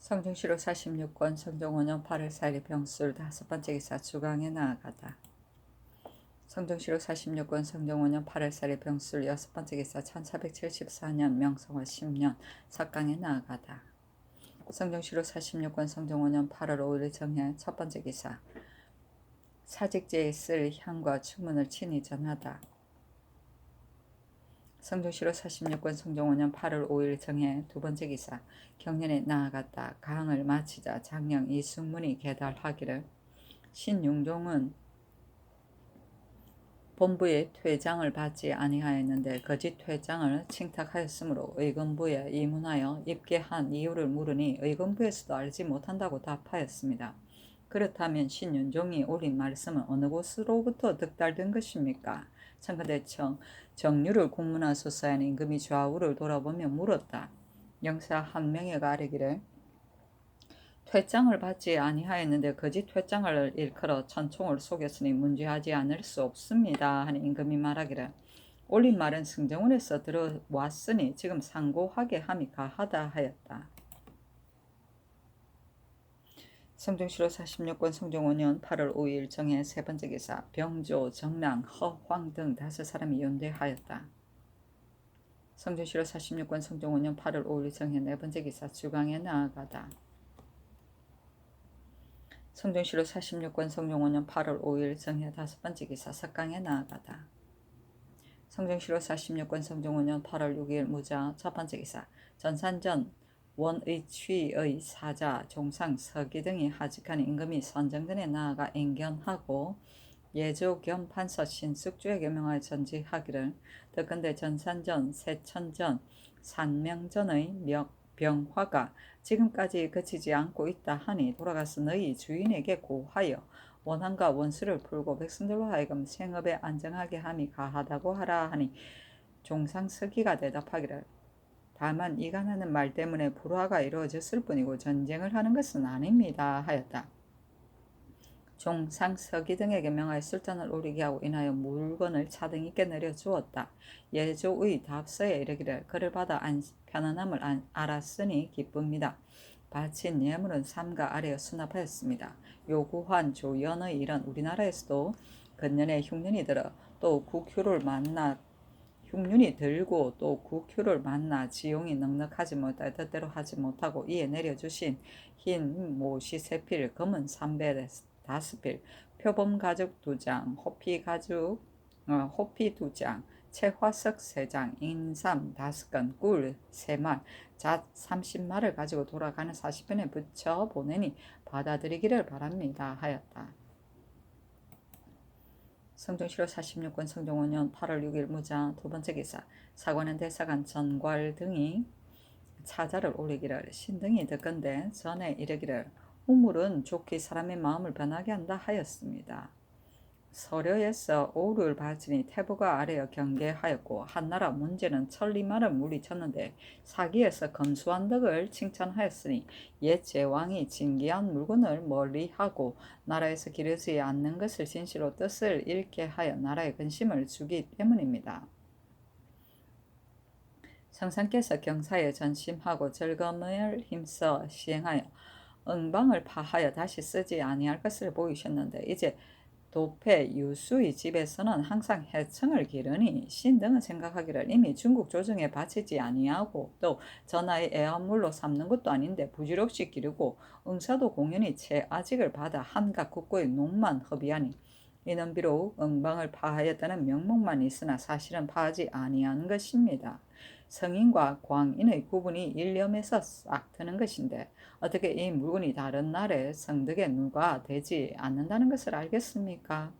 성중시로 46권 성종 5년 8월 4일 병술 5번째 기사 주강에 나아가다. 성중시로 46권 성종 5년 8월 4일 병술 6번째 기사 1474년 명성화 10년 석강에 나아가다. 성중시로 46권 성종 5년 8월 5일 정해 첫번째 기사 사직제에 쓸 향과 충문을 친히 전하다. 성중시로 46권 성종 5년 8월 5일 정해 두번째 기사 경년에 나아갔다. 강을 마치자 장령 이승문이 계달하기를 신용종은 본부의 퇴장을 받지 아니하였는데 거짓 퇴장을 칭탁하였으므로 의금부에 이문하여 입계한 이유를 물으니 의금부에서도 알지 못한다고 답하였습니다. 그렇다면 신윤종이 올린 말씀은 어느 곳으로부터 득달된 것입니까? 청와대 정류를 공문하소서 하는 임금이 좌우를 돌아보며 물었다. 영사 한 명에가 아뢰기를 퇴장을 받지 아니하였는데 거짓 퇴장을 일컬어 천총을 속였으니 문제하지 않을 수 없습니다 하는 임금이 말하기를 올린 말은 승정원에서 들어왔으니 지금 상고하게 함이 가하다 하였다. 성중시로 46권 성종 5년 8월 5일 정해 세번째 기사 병조, 정랑, 허황 등 5사람이 연대하였다. 성중시로 46권 성종 5년 8월 5일 정해 네번째 기사 주강에 나아가다. 성중시로 46권 성종 5년 8월 5일 정해 5번째 기사 석강에 나아가다. 성중시로 46권 성종 5년 8월 6일 무자 첫번째 기사 전산전 원의취의 사자 종상 서기 등이 하직한 임금이 선정전에 나아가 인견하고 예조 겸 판서 신숙주에게 명하여 전지하기를 더건대 전산전 세천전 산명전의 병화가 지금까지 그치지 않고 있다 하니 돌아가서 너희 주인에게 고하여 원한과 원수를 풀고 백성들로 하여금 생업에 안정하게 함이 가하다고 하라 하니 종상서기가 대답하기를 다만 이간하는 말 때문에 불화가 이루어졌을 뿐이고 전쟁을 하는 것은 아닙니다 하였다. 종상서기 등에게 명하여 술잔을 오르게 하고 인하여 물건을 차등 있게 내려주었다. 예조의 답서에 이르기를 그를 받아 편안함을 알았으니 기쁩니다. 바친 예물은 삼가 아래에 수납하였습니다. 요구한 조연의 일은 우리나라에서도 근년에 흉년이 들어 또 국휴를 만나 흉륜이 들고 또 국휴를 만나 지용이 넉넉하지 못하여 뜻대로 하지 못하고 이에 내려주신 흰 모시 3필, 검은 삼배 5필, 표범 가죽 2장, 호피 2장, 채화석 3장, 인삼 5건, 꿀 3말, 잣 30말을 가지고 돌아가는 40편에 붙여 보내니 받아들이기를 바랍니다 하였다. 성중시로 46권 성종 5년 8월 6일 무자 두번째 기사 사관원 대사관 전괄 등이 차자를 올리기를 신등이 듣건대 전에 이르기를 우물은 좋게 사람의 마음을 변하게 한다 하였습니다. 서려에서 오를 바치니 태부가 아래여 경계하였고 한나라 문제는 천리마를 물리쳤는데 사기에서 검수한 덕을 칭찬하였으니 옛 제왕이 진귀한 물건을 멀리하고 나라에서 기르지 않는 것을 진시로 뜻을 잃게 하여 나라에 근심을 주기 때문입니다. 성상께서 경사에 전심하고 절검을 힘써 시행하여 응방을 파하여 다시 쓰지 아니할 것을 보이셨는데 이제 도패 유수의 집에서는 항상 해청을 기르니 신등은 생각하기를 이미 중국 조정에 바치지 아니하고 또 전하의 애완물로 삼는 것도 아닌데 부질없이 기르고 응사도 공연히 채아직을 받아 한각 국고의 농만 허비하니 이는 비록 응방을 파하였다는 명목만 있으나 사실은 파하지 아니한 것입니다. 성인과 광인의 구분이 일념에서 싹 트는 것인데 어떻게 이 물건이 다른 날에 성덕에 누가 되지 않는다는 것을 알겠습니까?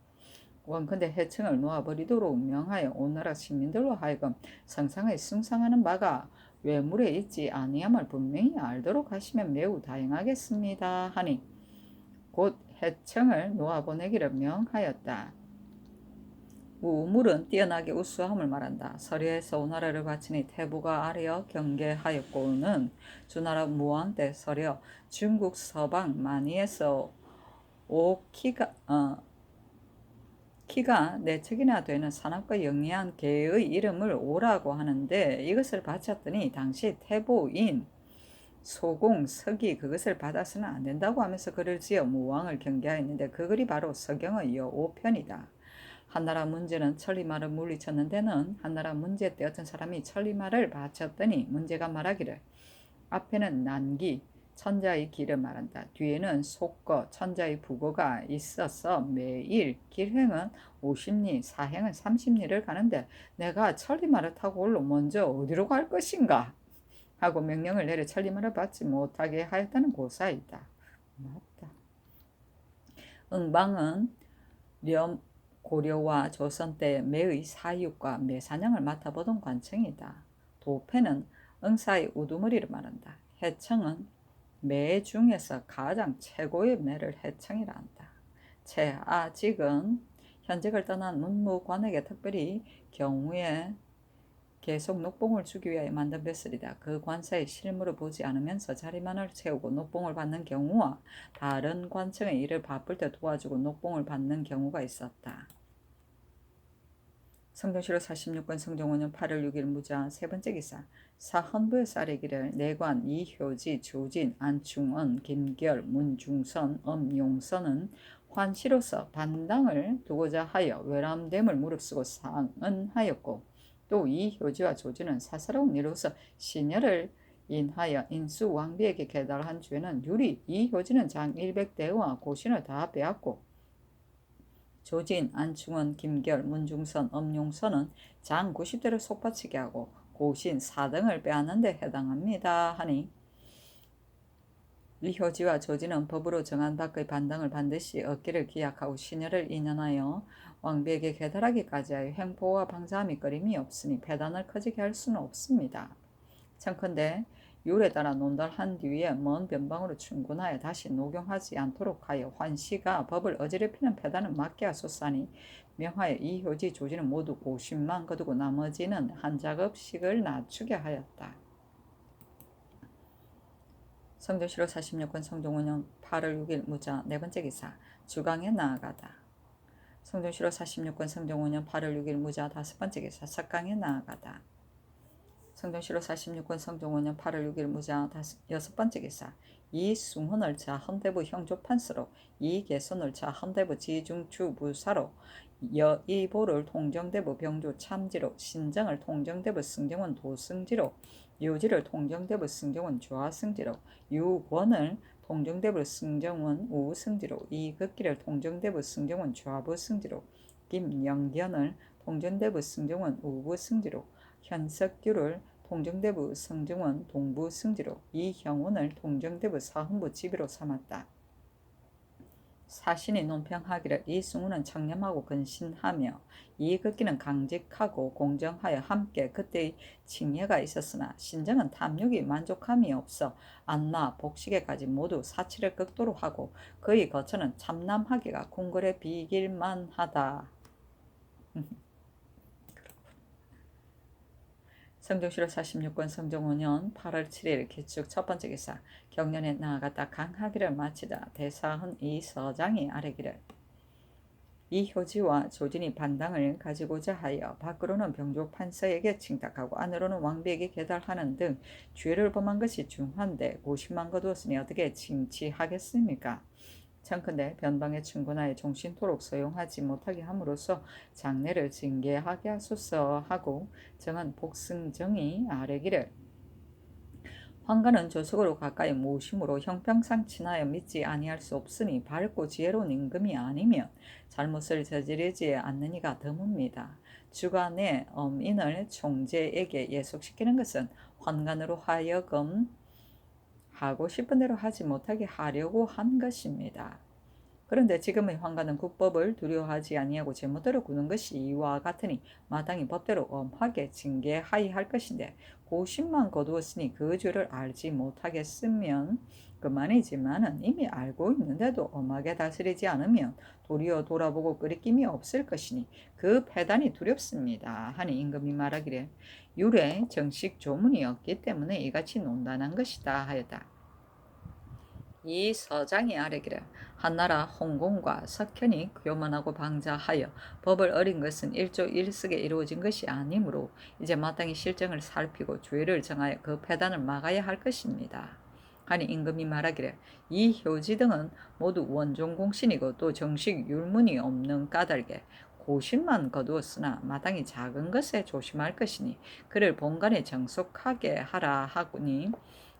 원컨대 해청을 놓아버리도록 명하여 오나라 시민들로 하여금 성상에 숭상하는 바가 외물에 있지 아니함을 분명히 알도록 하시면 매우 다행하겠습니다 하니 곧 해청을 놓아보내기를 명하였다. 우물은 뛰어나게 우수함을 말한다. 서려에서 오나라를 바치니 태부가 아래여 경계하였고는 주나라 무왕 때 서려 중국 서방 만이에서 키가 4척이나 되는 산악과 영리한 개의 이름을 오라고 하는데 이것을 바쳤더니 당시 태보인 소공, 서기 그것을 받아서는 안 된다고 하면서 글을 지어 무왕을 경계하였는데 그 글이 바로 서경의 여오편이다. 한나라 문제는 천리말을 물리쳤는 데는 한나라 문제 때 어떤 사람이 천리말을 바쳤더니 문제가 말하기를 앞에는 난기, 천자의 길을 말한다. 뒤에는 속거, 천자의 부고가 있어서 매일 길행은 50리, 사행은 30리를 가는데 내가 천리말을 타고 올라 먼저 어디로 갈 것인가? 하고 명령을 내려 천리말을 받지 못하게 하였다는 고사이다. 맞다. 응방은 고려와 조선 때 매의 사육과 매사냥을 맡아보던 관청이다. 도패는 응사의 우두머리를 말한다. 해청은 매 중에서 가장 최고의 매를 해청이라 한다. 아직은 현직을 떠난 문무관에게 특별히 경우에 계속 녹봉을 주기 위하여 만든 뱃슬이다. 그 관사의 실물을 보지 않으면서 자리만을 채우고 녹봉을 받는 경우와 다른 관청의 일을 바쁠 때 도와주고 녹봉을 받는 경우가 있었다. 성종시로 46권 성종 5년 8월 6일 무자 세 번째 기사 사헌부에서 아뢰기를 내관 이효지 조진 안충언 김결 문중선 엄용선은 환시로서 반당을 두고자 하여 외람됨을 무릅쓰고 상언하였고 또 이효지와 조진은 사사로운 일로서 신여를 인하여 인수 왕비에게 계달한 주에는 유리 이효지는 장 100대와 고신을 다 빼앗고 조진, 안충원, 김결, 문중선, 엄용선은 장 90대를 속바치게 하고 고신 4등을 빼앗는 데 해당합니다. 하니 이효지와 조진은 법으로 정한 밖의 반당을 반드시 얻기를 기약하고 신여를 인연하여 왕비에게 계달하기까지 하여 횡포와 방자함이 꺼림이 없으니 패단을 커지게 할 수는 없습니다. 청컨대 율에 따라 논달한 뒤에 먼 변방으로 충군하여 다시 녹용하지 않도록 하여 환시가 법을 어지럽히는 패단을 막게 하소서니 명하여 이효지 조지는 모두 50만 거두고 나머지는 한 작업씩을 낮추게 하였다. 성종시로 46권 성종 5년 8월 6일 무자 네 번째 기사 주강에 나아가다. 성종시로 46권 성종 5년 8월 6일 무자 다섯 번째 기사 석강에 나아가다. 성종시로 46권 성종 5년 8월 6일 무자 여섯 번째 기사 이승훈을 자 헌대부 형조판서로 이개선을 자 헌대부 지중추부사로 여이보를 통정대부 병조 참지로 신정을 통정대부 승정원 도승지로 유지를 통정대부 승정원 좌승지로 유권을 통정대부 승정원 우승지로 이극기를 통정대부 승정원 좌부승지로 김영견을 통정대부 승정원 우부승지로 현석규를 통정대부 승정원 동부승지로 이형훈을 통정대부 사헌부 지비로 삼았다. 사신이 논평하기를 이승훈은 청렴하고 근신하며 이극기는 강직하고 공정하여 함께 그때의 칭예가 있었으나 신정은 탐욕이 만족함이 없어 안나 복식에까지 모두 사치를 극도로 하고 그의 거처는 참남하기가 궁궐에 비길만 하다. 성종시로 46권 성종 5년 8월 7일 기축 첫 번째 기사 경련에 나아갔다 강하기를 마치자 대사헌 이서장이 아뢰기를 이효지와 조진이 반당을 가지고자 하여 밖으로는 병조판서에게 칭탁하고 안으로는 왕비에게 계달하는 등 죄를 범한 것이 중한데 50만 거두었으니 어떻게 징치하겠습니까? 청컨대 변방에 충군하여 종신토록 소용하지 못하게 함으로써 장례를 징계하게 하소서 하고 정은 복승정이 아뢰기를 황가는 조석으로 가까이 모심으로 형평상 친하여 믿지 아니할 수 없으니 밝고 지혜로운 임금이 아니면 잘못을 저지르지 않는 이가 드뭅니다. 주간의 엄인을 총재에게 예속시키는 것은 환관으로 하여금 하고 싶은 대로 하지 못하게 하려고 한 것입니다. 그런데 지금의 황가는 국법을 두려워하지 아니하고 제멋대로 구는 것이 이와 같으니 마땅히 법대로 엄하게 징계하여야 할 것인데 고심만 거두었으니 그 죄를 알지 못하겠으면 그만이지만은 이미 알고 있는데도 엄하게 다스리지 않으면 도리어 돌아보고 끄리낌이 없을 것이니 그 패단이 두렵습니다. 하니 임금이 말하기를 율에 정식 조문이 없기 때문에 이같이 논단한 것이다 하였다. 이 서장이 아뢰기를 한나라 홍공과 석현이 교만하고 방자하여 법을 어긴 것은 일조일석에 이루어진 것이 아니므로 이제 마땅히 실정을 살피고 죄를 정하여 그 패단을 막아야 할 것입니다. 하니 임금이 말하기를 이 효지 등은 모두 원종공신이고 또 정식 율문이 없는 까닭에 고신만 거두었으나 마땅히 작은 것에 조심할 것이니 그를 본관에 정속하게 하라 하니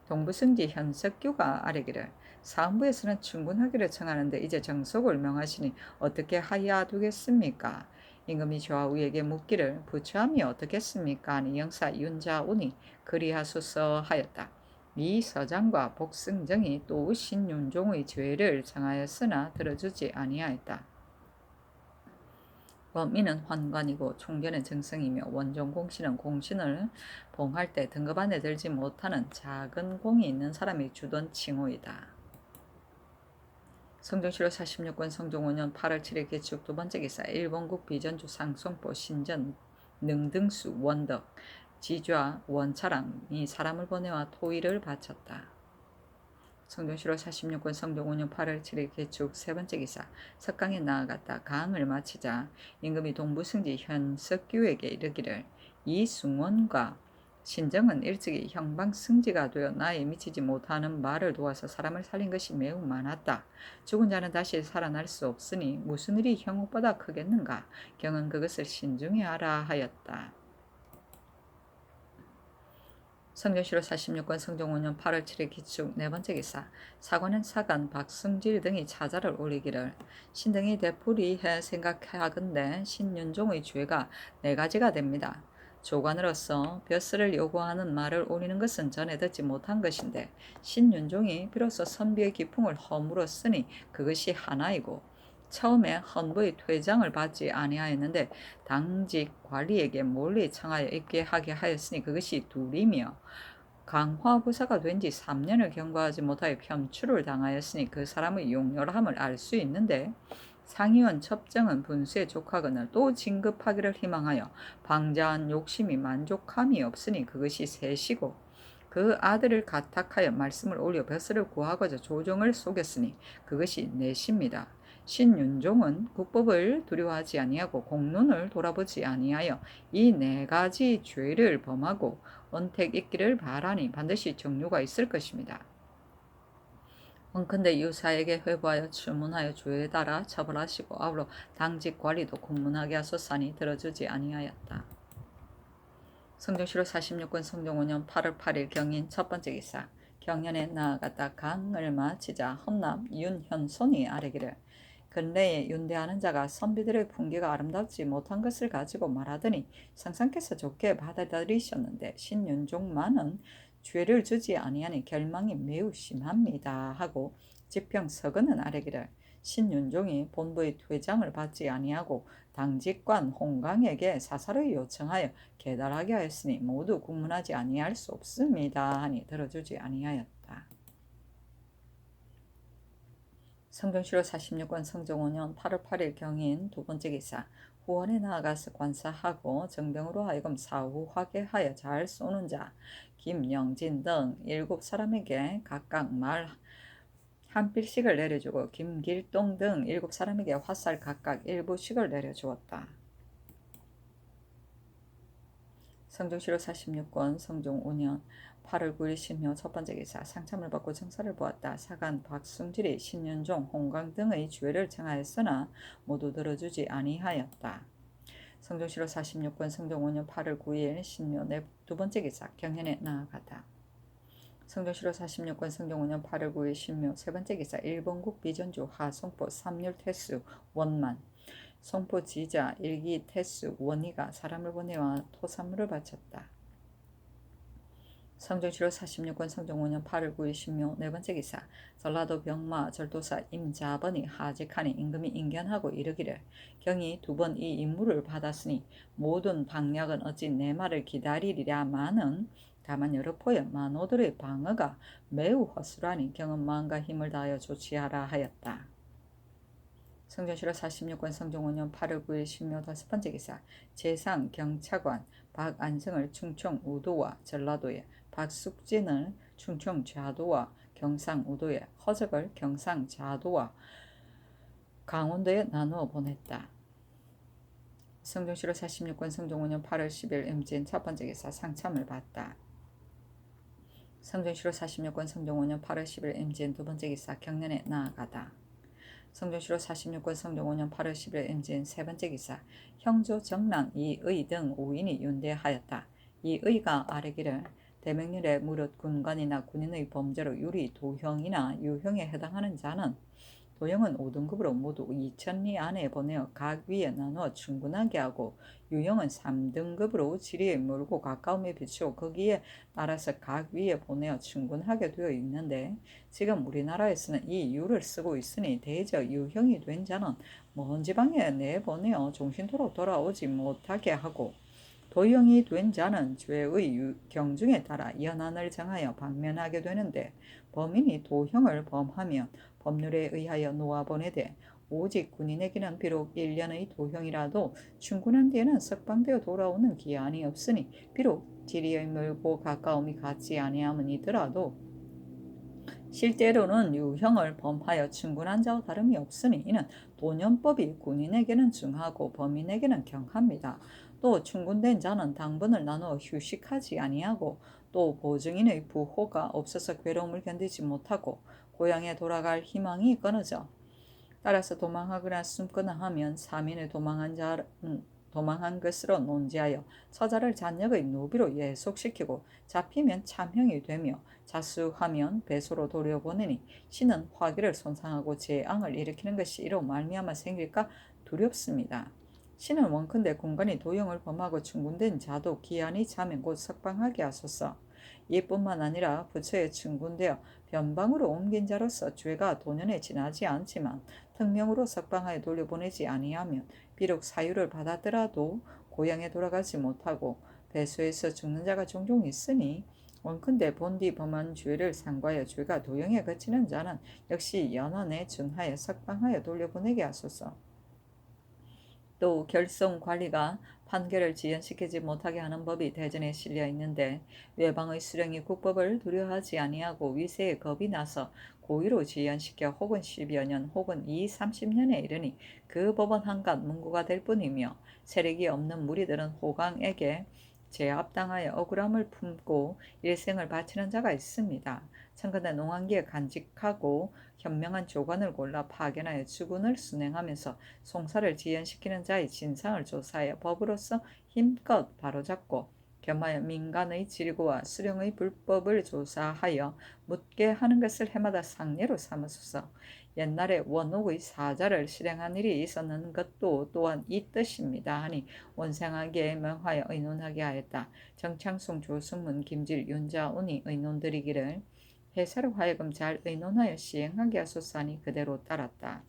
동부승지 현석규가 아뢰기를 사헌부에서는 충분하기를 청하는데 이제 정속을 명하시니 어떻게 하야 두겠습니까? 임금이 좌우에게 묻기를 부처함이 어떻겠습니까? 하니 영사 윤자운이 그리하소서 하였다. 이 서장과 복승정이 또 신윤종의 죄를 청하였으나 들어주지 아니하였다. 범인은 환관이고 총견은 정성이며 원종공신은 공신을 봉할 때 등급 안에 들지 못하는 작은 공이 있는 사람이 주던 칭호이다. 성종실록 46권 성종 5년 8월 7일 개축 두 번째 기사 일본국 비전주 상송포 신전 능등수 원덕 지좌 원차랑이 사람을 보내와 토의를 바쳤다. 성종실록 46권 성종 5년 8월 7일 개축 세 번째 기사 석강에 나아갔다 강을 마치자 임금이 동부승지 현석규에게 이르기를 이 숭원과 신정은 일찍이 형방승지가 되어 나에 미치지 못하는 말을 도와서 사람을 살린 것이 매우 많았다. 죽은 자는 다시 살아날 수 없으니 무슨 일이 형옥보다 크겠는가? 경은 그것을 신중히 하라 하였다. 성종실록 46권 성종 5년 8월 7일 기축 네 번째 기사 사관은 사간 박승질 등이 차자를 올리기를 신등이 되풀이해 생각하건대 신윤종의 죄가 네 가지가 됩니다. 조관으로서 벼슬을 요구하는 말을 올리는 것은 전에 듣지 못한 것인데 신윤종이 비로소 선비의 기풍을 허물었으니 그것이 하나이고 처음에 헌부의 퇴장을 받지 아니하였는데 당직 관리에게 몰래 청하여 입게 하게 하였으니 그것이 둘이며 강화부사가 된 지 3년을 경과하지 못하여 편출을 당하였으니 그 사람의 용렬함을 알 수 있는데 상의원 첩정은 분수에 족하거늘 또 진급하기를 희망하여 방자한 욕심이 만족함이 없으니 그것이 셋이고 그 아들을 가탁하여 말씀을 올려 벼슬을 구하고자 조정을 속였으니 그것이 넷입니다. 신윤종은 국법을 두려워하지 아니하고 공론을 돌아보지 아니하여 이 네 가지 죄를 범하고 언택 있기를 바라니 반드시 정류가 있을 것입니다. 원컨대 유사에게 회부하여 추문하여 죄에 따라 처벌하시고 아울러 당직 관리도 공문하게 하소서니 들어주지 아니하였다. 성종실록 46권 성종 5년 8월 8일 경인 첫 번째 기사 경연에 나아갔다 강을 마치자 험남 윤현손이 아뢰기를 근래에 윤대하는 자가 선비들의 풍기가 아름답지 못한 것을 가지고 말하더니 상상께서 좋게 받아들이셨는데 신윤종만은 죄를 주지 아니하니 결망이 매우 심합니다 하고 지평서근은 아뢰기를 신윤종이 본부의 퇴장을 받지 아니하고 당직관 홍강에게 사사를 요청하여 계달하게 하였으니 모두 국문하지 아니할 수 없습니다 하니 들어주지 아니하였다. 성종실록 46권 성종 5년 8월 8일 경인 두 번째 기사 후원에 나아가서 관사하고 정병으로 하여금 사후하게 하여 잘 쏘는 자 김영진 등 7사람에게 각각 말 한 필씩을 내려주고 김길동 등 7사람에게 화살 각각 1부씩을 내려주었다. 성종실록 46권 성종 5년 8월 9일 신묘 첫 번째 기사 상참을 받고 정사를 보았다. 사간 박승질이 신윤종 홍강 등의 죄를 청하였으나 모두 들어주지 아니하였다. 성종실록 46권 성종 5년 8월 9일 신묘 두 번째 기사 경연에 나아갔다. 성종실록 46권 성종 5년 8월 9일 신묘 세 번째 기사 일본국 비전주 하송포 삼률태수 원만 송포 지자 일기 태수 원희가 사람을 보내와 토산물을 바쳤다. 성종실록 46권 성종 5년 8월 9일 신묘 네 번째 기사 전라도 병마 절도사 임자번이 하직하니 임금이 인견하고 이르기를 경이 두 번 이 임무를 받았으니 모든 방략은 어찌 내 말을 기다리리랴마는 다만 여러 포의 만호들의 방어가 매우 허술하니 경은 마음과 힘을 다하여 조치하라 하였다. 성종실록 46권 성종 5년 8월 9일 신묘 다섯 번째 기사 재상 경차관 박안성을 충청 우도와 전라도에 박숙진을 충청 좌도와 경상 우도에 허적을 경상 좌도와 강원도에 나누어 보냈다. 성종실록 46권 성종 5년 8월 10일 임진 첫 번째 기사 상참을 받다. 성종시로 46권 성종 5년 8월 10일 임진 두 번째 기사 경련에 나아가다. 성종시로 46권 성종 5년 8월 10일 임진 세 번째 기사 형조 정랑 이의 등 5인이 윤대하였다. 이의가 아래기를 대명률에 무릇 군관이나 군인의 범죄로 유리 도형이나 유형에 해당하는 자는 도형은 5등급으로 모두 2천리 안에 보내어 각 위에 나누어 충분하게 하고 유형은 3등급으로 지리에 몰고 가까움에 비추어 거기에 따라서 각 위에 보내어 충분하게 되어 있는데 지금 우리나라에서는 이 유를 쓰고 있으니 대저 유형이 된 자는 먼 지방에 내보내어 종신토로 돌아오지 못하게 하고 도형이 된 자는 죄의 경중에 따라 연한을 정하여 방면하게 되는데 범인이 도형을 범하면 법률에 의하여 놓아보내되 오직 군인에게는 비록 1년의 도형이라도 충분한 뒤에는 석방되어 돌아오는 기한이 없으니 비록 지리의 멀고 가까움이 같지 아니함이더라도 실제로는 유형을 범하여 충분한 자와 다름이 없으니 이는 도년법이 군인에게는 중하고 범인에게는 경합니다. 또 충분된 자는 당분을 나누어 휴식하지 아니하고 또 보증인의 부호가 없어서 괴로움을 견디지 못하고 고향에 돌아갈 희망이 끊어져 따라서 도망하거나 숨거나 하면 사민의 도망한 것으로 논지하여 처자를 잔역의 노비로 예속시키고 잡히면 참형이 되며 자수하면 배소로 돌려보내니 신은 화기를 손상하고 재앙을 일으키는 것이 이로 말미암아 생길까 두렵습니다. 신은 원컨대 공간이 도형을 범하고 충분된 자도 기한이 차면 곧 석방하게 하소서. 이뿐만 아니라 부처에 충분되어 변방으로 옮긴 자로서 죄가 도년에 지나지 않지만 특명으로 석방하여 돌려보내지 아니하면 비록 사유를 받았더라도 고향에 돌아가지 못하고 배수에서 죽는 자가 종종 있으니 원컨대 본디 범한 죄를 상과하여 죄가 도형에 그치는 자는 역시 연한에 준하여 석방하여 돌려보내게 하소서. 또 결성 관리가 판결을 지연시키지 못하게 하는 법이 대전에 실려 있는데 외방의 수령이 국법을 두려워하지 아니하고 위세에 겁이 나서 고의로 지연시켜 혹은 10여 년 혹은 2, 30년에 이르니 그 법은 한갓 문구가 될 뿐이며 세력이 없는 무리들은 호강에게 제압당하여 억울함을 품고 일생을 바치는 자가 있습니다. 청컨대 농한기에 간직하고 현명한 조관을 골라 파견하여 주군을 순행하면서 송사를 지연시키는 자의 진상을 조사하여 법으로서 힘껏 바로잡고 겸하여 민간의 질고와 수령의 불법을 조사하여 묻게 하는 것을 해마다 상례로 삼으소서. 옛날에 원옥의 사자를 실행한 일이 있었는 것도 또한 이 뜻입니다 하니 원생하게 명하여 의논하게 하였다. 정창숭, 조승문, 김질, 윤자운이 의논드리기를 회사로 하여금 잘 의논하여 시행하게 하소서 하니 그대로 따랐다.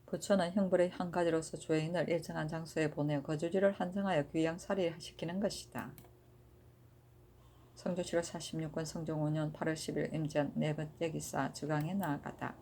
부처는 형벌의 한 가지로서 죄인을 일정한 장소에 보내어 거주지를 한정하여 귀양살이시키는 것이다. 성조시로 46권 성종 5년 8월 10일 임전 네 번째 기사 주강에 나아가다.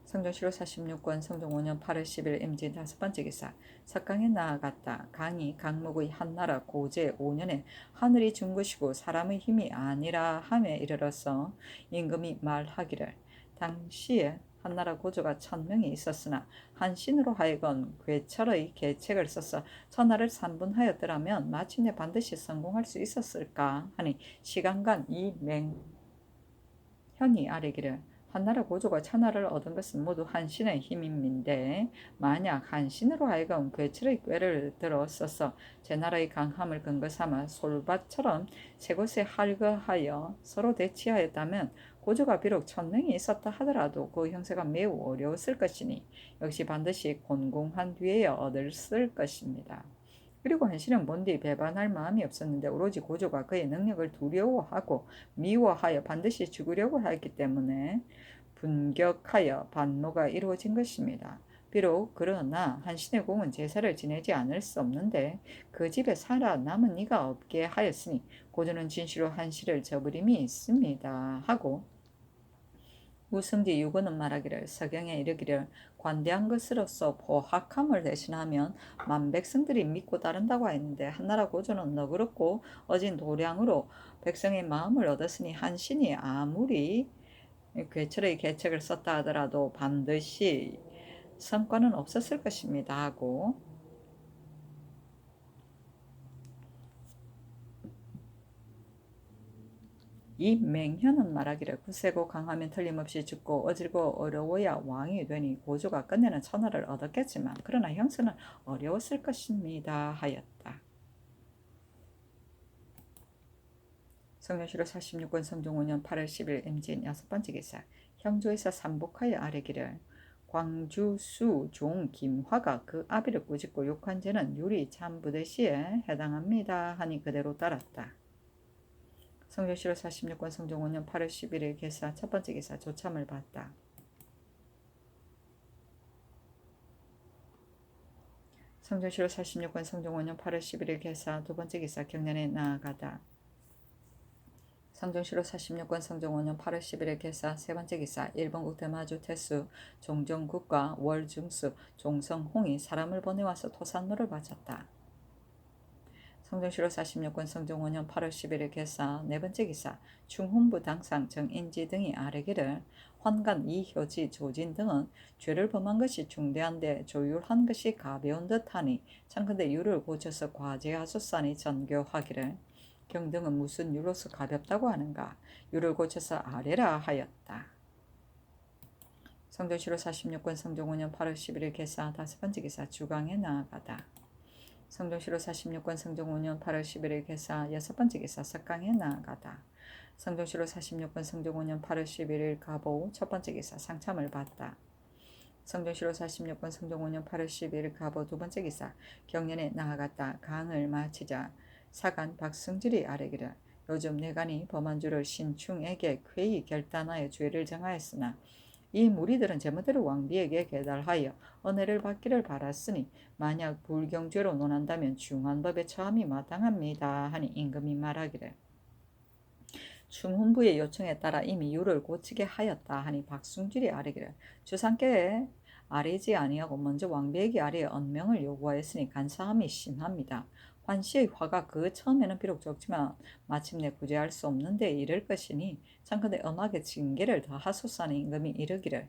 성종시로 46권 성종 5년 8월 10일 임진 다섯 번째 기사 석강에 나아갔다. 강이 강목의 한나라 고제 5년에 하늘이 준 것이고 사람의 힘이 아니라 함에 이르러서 임금이 말하기를 당시에 한나라 고조가 1000명이 있었으나 한신으로 하여금 괴철의 계책을 써서 천하를 산분하였더라면 마침내 반드시 성공할 수 있었을까 하니 시간간 이 맹현이 아뢰기를 한나라 고조가 천하를 얻은 것은 모두 한신의 힘임인데 만약 한신으로 하여금 괴철의 꾀를 들어 써서 제나라의 강함을 근거 삼아 솔밭처럼 세 곳에 할거하여 서로 대치하였다면 고조가 비록 1000명이 있었다 하더라도 그 형세가 매우 어려웠을 것이니 역시 반드시 곤궁한 뒤에야 얻었을 것입니다. 그리고 한신은 본디 배반할 마음이 없었는데 오로지 고조가 그의 능력을 두려워하고 미워하여 반드시 죽으려고 하였기 때문에 분격하여 반모가 이루어진 것입니다. 비록 그러나 한신의 공은 제사를 지내지 않을 수 없는데 그 집에 살아남은 이가 없게 하였으니 고조는 진실로 한신을 저버림이 있습니다 하고 우승지 유고는 말하기를 서경에 이르기를 관대한 것으로서 포학함을 대신하면 만백성들이 믿고 따른다고 했는데 한나라 고조는 너그럽고 어진 도량으로 백성의 마음을 얻었으니 한신이 아무리 괴철의 계책을 썼다 하더라도 반드시 성과는 없었을 것입니다 하고 이 맹현은 말하기를 굳세고 강하면 틀림없이 죽고 어질고 어려워야 왕이 되니 고조가 끝내는 천하를 얻었겠지만 그러나 형수는 어려웠을 것입니다 하였다. 성년시로 46권 성종 5년 8월 10일 임진 6번째 기사. 형조에서 삼복하여 아뢰기를 광주 수 종 김화가 그 아비를 꾸짖고 욕한 죄는 유리 참부대시에 해당합니다 하니 그대로 따랐다. 성조시로 46권 성종 5년 8월 11일 개사 첫번째 기사. 조참을 받다. 성조시로 46권 성종 5년 8월 11일 개사 두번째 기사. 경련에 나아가다. 성종시로 46권 성종 5년 8월 11일 개사 세번째 기사. 일본국 대마주 태수 종정국과 월중수 종성홍이 사람을 보내와서 토산노를 바쳤다. 성종시로 46권 성종 5년 8월 11일 개사 네번째 기사. 충훈부 당상 정인지 등이 아뢰기를 환관 이효지 조진 등은 죄를 범한 것이 중대한데 조율한 것이 가벼운 듯하니 참건대 유를 고쳐서 과제하소서니 전교하기를 경등은 무슨 유로서 가볍다고 하는가. 유를 고쳐서 아래라 하였다. 성조시로 46권 성종 5년 8월 11일 개사 다섯번째 기사. 주강에 나아가다. 성종시로 46권 성종 5년 8월 11일 개사 여섯번째 기사. 석강에 나아가다. 성종시로 46권 성종 5년 8월 11일 가보 첫번째 기사. 상참을 받다. 성종시로 46권 성종 5년 8월 11일 가보 두번째 기사. 경련에 나아갔다. 강을 마치자 사간 박승질이 아뢰기를 요즘 내간이 범한 주를 신충에게 쾌히 결단하여 죄를 정하였으나 이 무리들은 제멋대로 왕비에게 계달하여 은혜를 받기를 바랐으니 만약 불경죄로 논한다면 중한법에 처함이 마땅합니다 하니 임금이 말하기를 충훈부의 요청에 따라 이미 유를 고치게 하였다 하니 박승질이 아뢰기를 주상께 아뢰지 아니하고 먼저 왕비에게 아뢰어 언명을 요구하였으니 간사함이 심합니다. 환시의 화가 그 처음에는 비록 적지만 마침내 구제할 수 없는 데 이를 것이니 참건대 엄하게 징계를 더하소서니 임금이 이르기를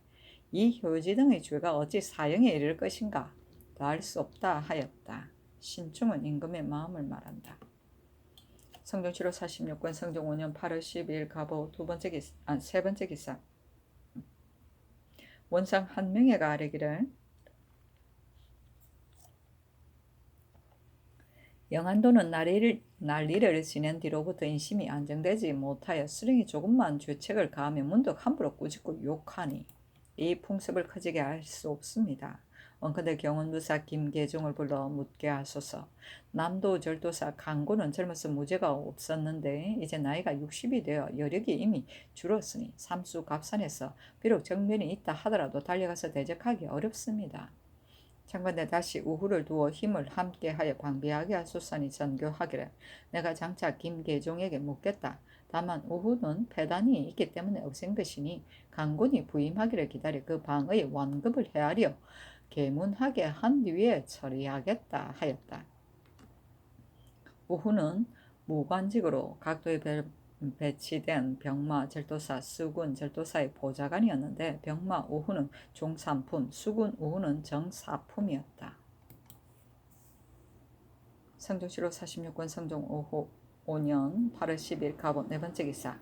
이 효지 등의 죄가 어찌 사형에 이를 것인가 더할 수 없다 하였다. 신충은 임금의 마음을 말한다. 성종시로 46권 성종 5년 8월 12일 가보 세번째 기사. 원상 한명회가 아뢰기를 영안도는 난리를 지낸 뒤로부터 인심이 안정되지 못하여 수령이 조금만 죄책을 가하면 문득 함부로 꾸짖고 욕하니 이 풍습을 커지게 할 수 없습니다. 원컨대 경원도사 김계종을 불러 묻게 하소서. 남도 절도사 강고는 젊어서 무죄가 없었는데 이제 나이가 60이 되어 여력이 이미 줄었으니 삼수 갑산에서 비록 정면이 있다 하더라도 달려가서 대적하기 어렵습니다. 참건대 다시 우후를 두어 힘을 함께하여 방비하게 하소서니 전교하기를 내가 장차 김계종에게 묻겠다. 다만 우후는 패단이 있기 때문에 없앤 것이니 강군이 부임하기를 기다려 그 방의 완급을 헤아려 계문하게 한 뒤에 처리하겠다 하였다. 우후는 무관직으로 각도에 배치된 병마 절도사 수군 절도사의 보좌관이었는데 병마 우후는 종삼품 수군 우후는 정사품이었다. 성종시로 46권 성종 5년 8월 10일 가본 네번째 기사.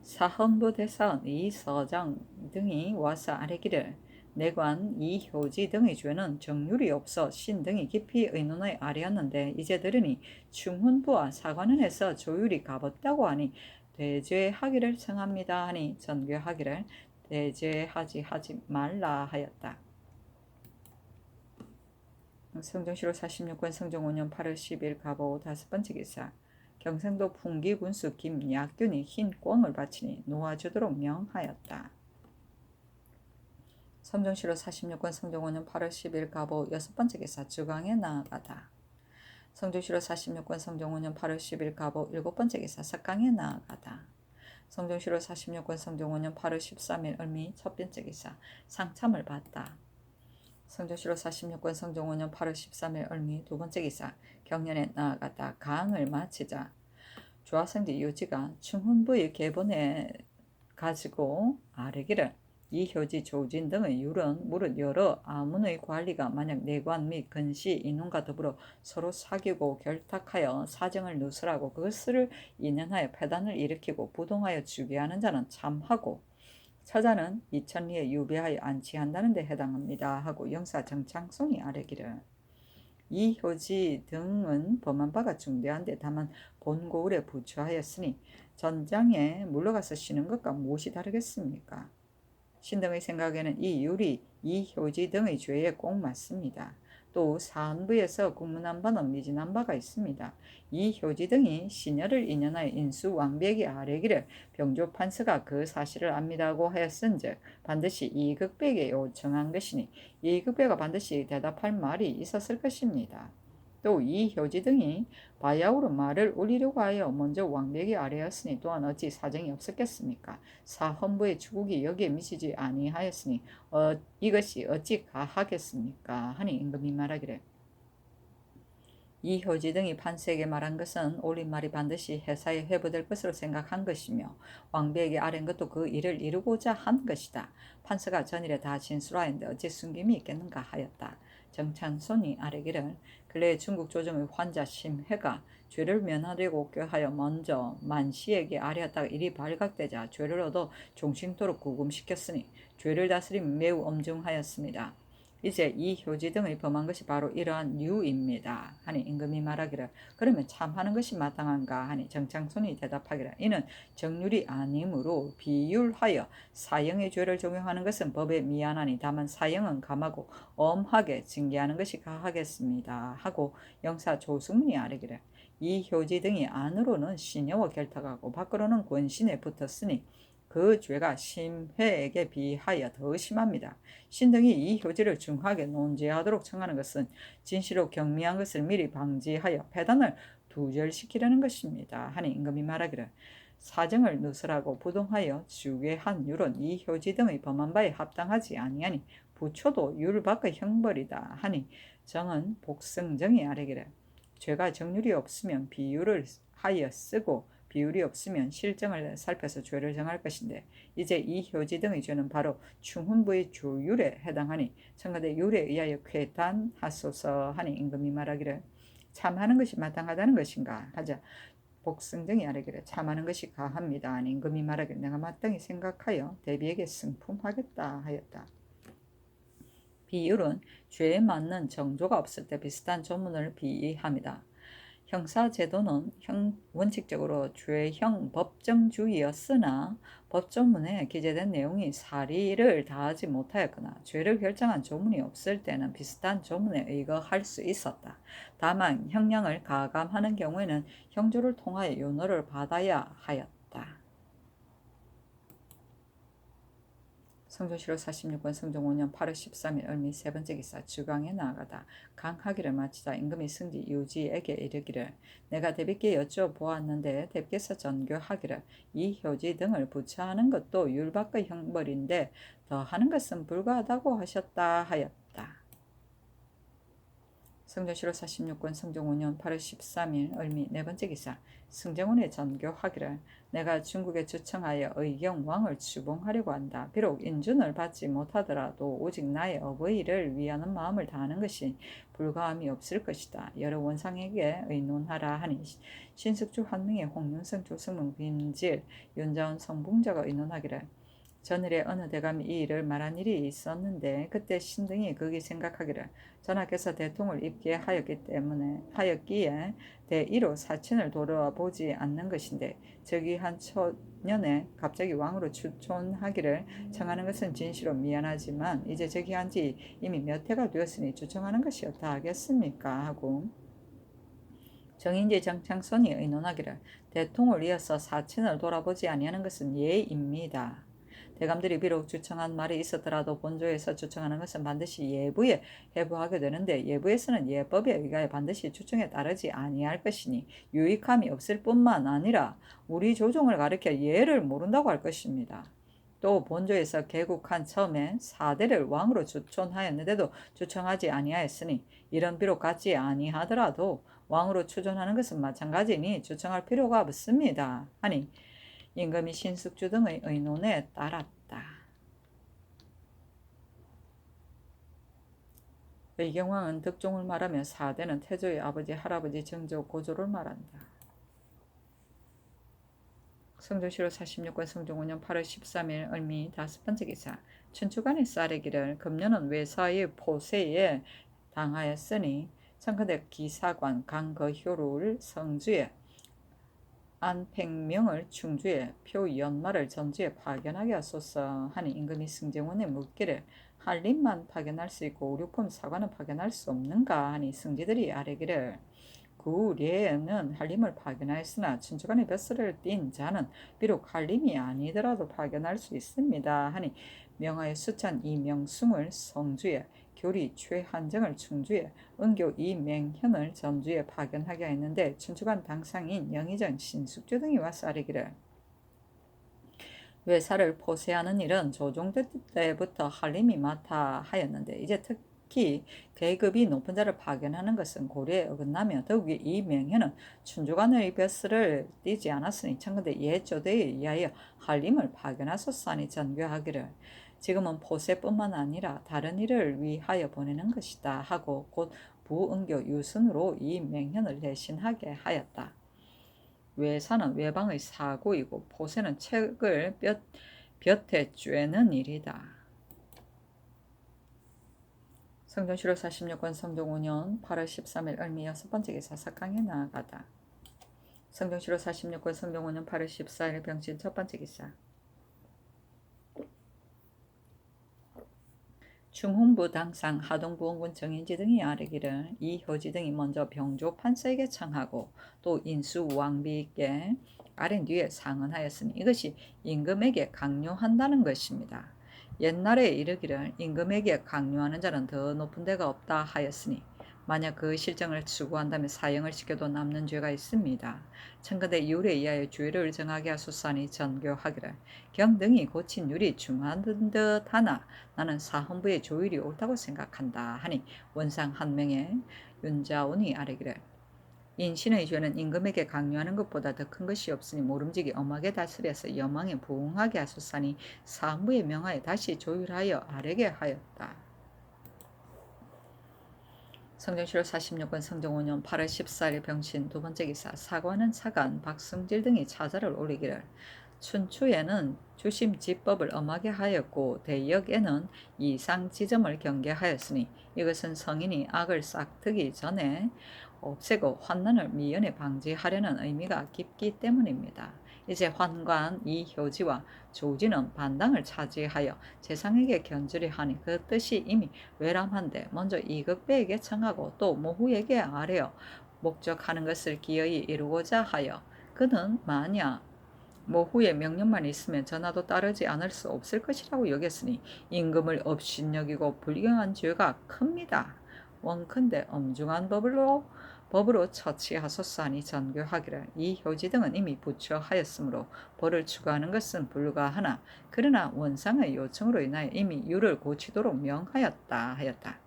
사헌부 대사원 이서장 등이 와서 아뢰기를 내관 이효지 등의 죄는 정률이 없어 신 등이 깊이 의논하여 아뢰었는데 이제 들으니 충훈부와 사관원에서 조율이 가볍다고 하니 대죄하기를 청합니다 하니 전교하기를 대죄하지 말라 하였다. 성종시로 46권 성종 5년 8월 10일 가보 다섯번째 기사. 경상도 풍기군수 김약균이 흰 꿩을 바치니 놓아주도록 명하였다. 성종시로 46권 성종 5년 8월 10일 가보 여섯번째 기사. 주강에 나아가다. 성종시로 46권 성종 5년 8월 10일 가보 일곱번째 기사. 석강에 나아가다. 성종시로 46권 성종 5년 8월 13일 을미 첫번째 기사. 상참을 받다. 성종시로 46권 성종 5년 8월 13일 을미 두번째 기사. 경련에 나아가다. 강을 마치자 조화성지 유지가 충훈부의 계본에 가지고 아뢰기를 이효지, 조진 등의 율은 무릇 여러 아문의 관리가 만약 내관 및 근시, 인원과 더불어 서로 사귀고 결탁하여 사정을 누설하고 그것을 인연하여 패단을 일으키고 부동하여 주게 하는 자는 참하고 처자는 이천리에 유배하여 안치한다는 데 해당합니다 하고 영사 정창손이 아뢰기를 이효지 등은 범한 바가 중대한데 다만 본고을에 부추하였으니 전장에 물러가서 쉬는 것과 무엇이 다르겠습니까? 신등의 생각에는 이 율이 이효지 등의 죄에 꼭 맞습니다. 또 사헌부에서 국문한 바는 미진한 바가 있습니다. 이효지 등이 시녀를 인연하여 인수 왕비에게 아뢰기를 병조 판서가 그 사실을 압니다고 하였은즉 반드시 이극배에게 요청한 것이니 이극배가 반드시 대답할 말이 있었을 것입니다. 또 이효지 등이 바야흐로 말을 올리려고 하여 먼저 왕비에게 아뢰었으니 또한 어찌 사정이 없었겠습니까? 사헌부의 추국이 여기에 미치지 아니하였으니 이것이 어찌 가하겠습니까? 하니 임금이 말하기를 이효지 등이 판서에게 말한 것은 올린 말이 반드시 회사에 회부될 것으로 생각한 것이며 왕비에게 아뢰는 것도 그 일을 이루고자 한 것이다. 판서가 전일에 다 진술하였는데 어찌 숨김이 있겠는가 하였다. 정찬손이 아뢰기를 근래 중국 조정의 환자 심회가 죄를 면하려고 꾀하여 먼저 만시에게 아뢰었다가 일이 발각되자 죄를 얻어 종신토록 구금시켰으니 죄를 다스림 매우 엄중하였습니다. 이제 이 효지 등의 범한 것이 바로 이러한 유입니다. 하니 임금이 말하기를 그러면 참하는 것이 마땅한가 하니 정창손이 대답하기를 이는 정률이 아니므로 비율하여 사형의 죄를 적용하는 것은 법에 미안하니 다만 사형은 감하고 엄하게 징계하는 것이 가하겠습니다. 하고 영사 조승문이 아뢰기를 이 효지 등이 안으로는 시녀와 결탁하고 밖으로는 권신에 붙었으니 그 죄가 심회에게 비하여 더 심합니다. 신등이 이 효지를 중하게 논제하도록 청하는 것은 진시로 경미한 것을 미리 방지하여 패단을 두절시키려는 것입니다. 하니 임금이 말하기를 사정을 누설하고 부동하여 주게 한 율은 이 효지 등의 범한 바에 합당하지 아니하니 부초도 율 밖의 형벌이다. 하니 정은 복승정이 아뢰기를 죄가 정률이 없으면 비율을 하여 쓰고 비율이 없으면 실정을 살펴서 죄를 정할 것인데 이제 이 효지 등의 죄는 바로 충훈부의 조율에 해당하니 청가대 율에 의하여 쾌단하소서 하니 임금이 말하기를 참하는 것이 마땅하다는 것인가 하자 복승정이 아뢰기를 참하는 것이 가합니다. 하니 임금이 말하기를 내가 마땅히 생각하여 대비에게 승품하겠다 하였다. 비율은 죄에 맞는 정조가 없을 때 비슷한 조문을 비의합니다. 형사제도는 원칙적으로 죄형 법정주의였으나 법조문에 기재된 내용이 사리를 다하지 못하였거나 죄를 결정한 조문이 없을 때는 비슷한 조문에 의거할 수 있었다. 다만 형량을 가감하는 경우에는 형조를 통하여 윤호를 받아야 하였다. 성조실록 46권 성종 5년 8월 13일 을미 세 번째 기사 주강에 나아가다 강하기를 마치자 임금이 승지 유지에게 이르기를 내가 대비께 여쭤보았는데 대비께서 전교하기를 이 효지 등을 부처하는 것도 율밖의 형벌인데 더하는 것은 불가하다고 하셨다 하였다. 성조실록 46권 성종 5년 8월 13일 을미 네 번째 기사 승정원에 전교하기를 내가 중국에 주청하여 의경 왕을 추봉하려고 한다. 비록 인준을 받지 못하더라도 오직 나의 어버이를 위하는 마음을 다하는 것이 불가함이 없을 것이다. 여러 원상에게 의논하라 하니 신숙주 한명의 홍윤성 조승문 김질 윤자원 성봉자가 의논하기를 전일에 어느 대감이 이 일을 말한 일이 있었는데 그때 신등이 거기 생각하기를 전하께서 대통을 입게 하였기에 대의로 사친을 돌아보지 않는 것인데 저기 한 초년에 갑자기 왕으로 추천하기를 청하는 것은 진시로 미안하지만 이제 저기 한 지 이미 몇 해가 되었으니 추청하는 것이 어떠하겠습니까 하고 정인지 정창손이 의논하기를 대통을 이어서 사친을 돌아보지 아니하는 것은 예입니다. 대감들이 비록 주청한 말이 있었더라도 본조에서 주청하는 것은 반드시 예부에 해부하게 되는데 예부에서는 예법에 의하여 반드시 주청에 따르지 아니할 것이니 유익함이 없을 뿐만 아니라 우리 조정을 가리켜 예를 모른다고 할 것입니다. 또 본조에서 개국한 처음에 4대를 왕으로 추천하였는데도 추청하지 아니하였으니 이런 비록 같지 아니하더라도 왕으로 추존하는 것은 마찬가지니 추청할 필요가 없습니다. 하니 임금이 신숙주 등의 의논에 따랐다. 의경왕은 득종을 말하며 사대는 태조의 아버지, 할아버지, 정조, 고조를 말한다. 성조실록 46권 성종 5년 8월 13일 을미 5번째 기사. 춘추관이 쌀이기를 금년은 외사의 포세에 당하였으니 청컨대 기사관 강거효를 성주에 안팽명을 충주에 표연말을 전주에 파견하게 하소서 하니 임금이 승정원에 묻기를 한림만 파견할 수 있고 우류품 사관은 파견할 수 없는가 하니 승지들이 아뢰기를 구례에는 한림을 파견하였으나 춘추관의 벼슬을 띈 자는 비록 한림이 아니더라도 파견할 수 있습니다 하니 명하여 수찬 이명숭을 성주에 교리 최한정을 충주에 은교 이맹현을 전주에 파견하게 했는데 춘추관 당상인 영의정 신숙주 등이 와서 아뢰기를 외사를 포세하는 일은 조종대 때부터 한림이 맡아 하였는데 이제 특히 계급이 높은 자를 파견하는 것은 고려에 어긋나며 더욱이 이명현은 춘추관의 벼슬을 띄지 않았으니 청컨대 예조대에 의하여 한림을 파견하소서 하니 전교하기를 지금은 포세뿐만 아니라 다른 일을 위하여 보내는 것이다 하고 곧 부은교 유순으로 이명현을 대신하게 하였다. 외사는 외방의 사고이고 포세는 책을 볕에 쬐는 일이다. 성종실록 46권 성종 5년 8월 13일 을미 6번째 기사 사강에 나아가다. 성종실록 46권 성종 5년 8월 14일 병신 첫번째 기사. 중훈부 당상 하동부원군 정인지 등이 아뢰기를 이효지 등이 먼저 병조 판서에게 청하고 또 인수 왕비께 아랜 뒤에 상언하였으니 이것이 임금에게 강요한다는 것입니다. 옛날에 이르기를 임금에게 강요하는 자는 더 높은 데가 없다 하였으니 만약 그 실정을 추구한다면 사형을 시켜도 남는 죄가 있습니다. 청컨대 율에 의하여 죄를 정하게 하소서 하니 전교하기를 경등이 고친 율이 중한 듯 하나 나는 사헌부의 조율이 옳다고 생각한다 하니 원상 한 명의 윤자온이 아뢰기를 인신의 죄는 임금에게 강요하는 것보다 더 큰 것이 없으니 모름지기 엄하게 다스려서 여망에 부응하게 하소서 하니 사헌부의 명하에 다시 조율하여 아뢰게 하였다. 성종실록 46권 성종 5년 8월 14일 병신 두번째 기사. 사관은 사간 박승질 등이 차자를 올리기를 춘추에는 주심지법을 엄하게 하였고 대역에는 이상지점을 경계하였으니 이것은 성인이 악을 싹트기 전에 없애고 환난을 미연에 방지하려는 의미가 깊기 때문입니다. 이제 환관 이효지와 조지는 반당을 차지하여 재상에게 견주려 하니 그 뜻이 이미 외람한데 먼저 이극배에게 청하고 또 모후에게 아뢰어 목적하는 것을 기어이 이루고자 하여 그는 만약 모후의 명령만 있으면 전하도 따르지 않을 수 없을 것이라고 여겼으니 임금을 업신여기고 불경한 죄가 큽니다. 원컨대 엄중한 법으로 처치하소서 하니 전교하기를 이 효지 등은 이미 부처하였으므로 벌을 추가하는 것은 불가하나 그러나 원상의 요청으로 인하여 이미 율을 고치도록 명하였다 하였다.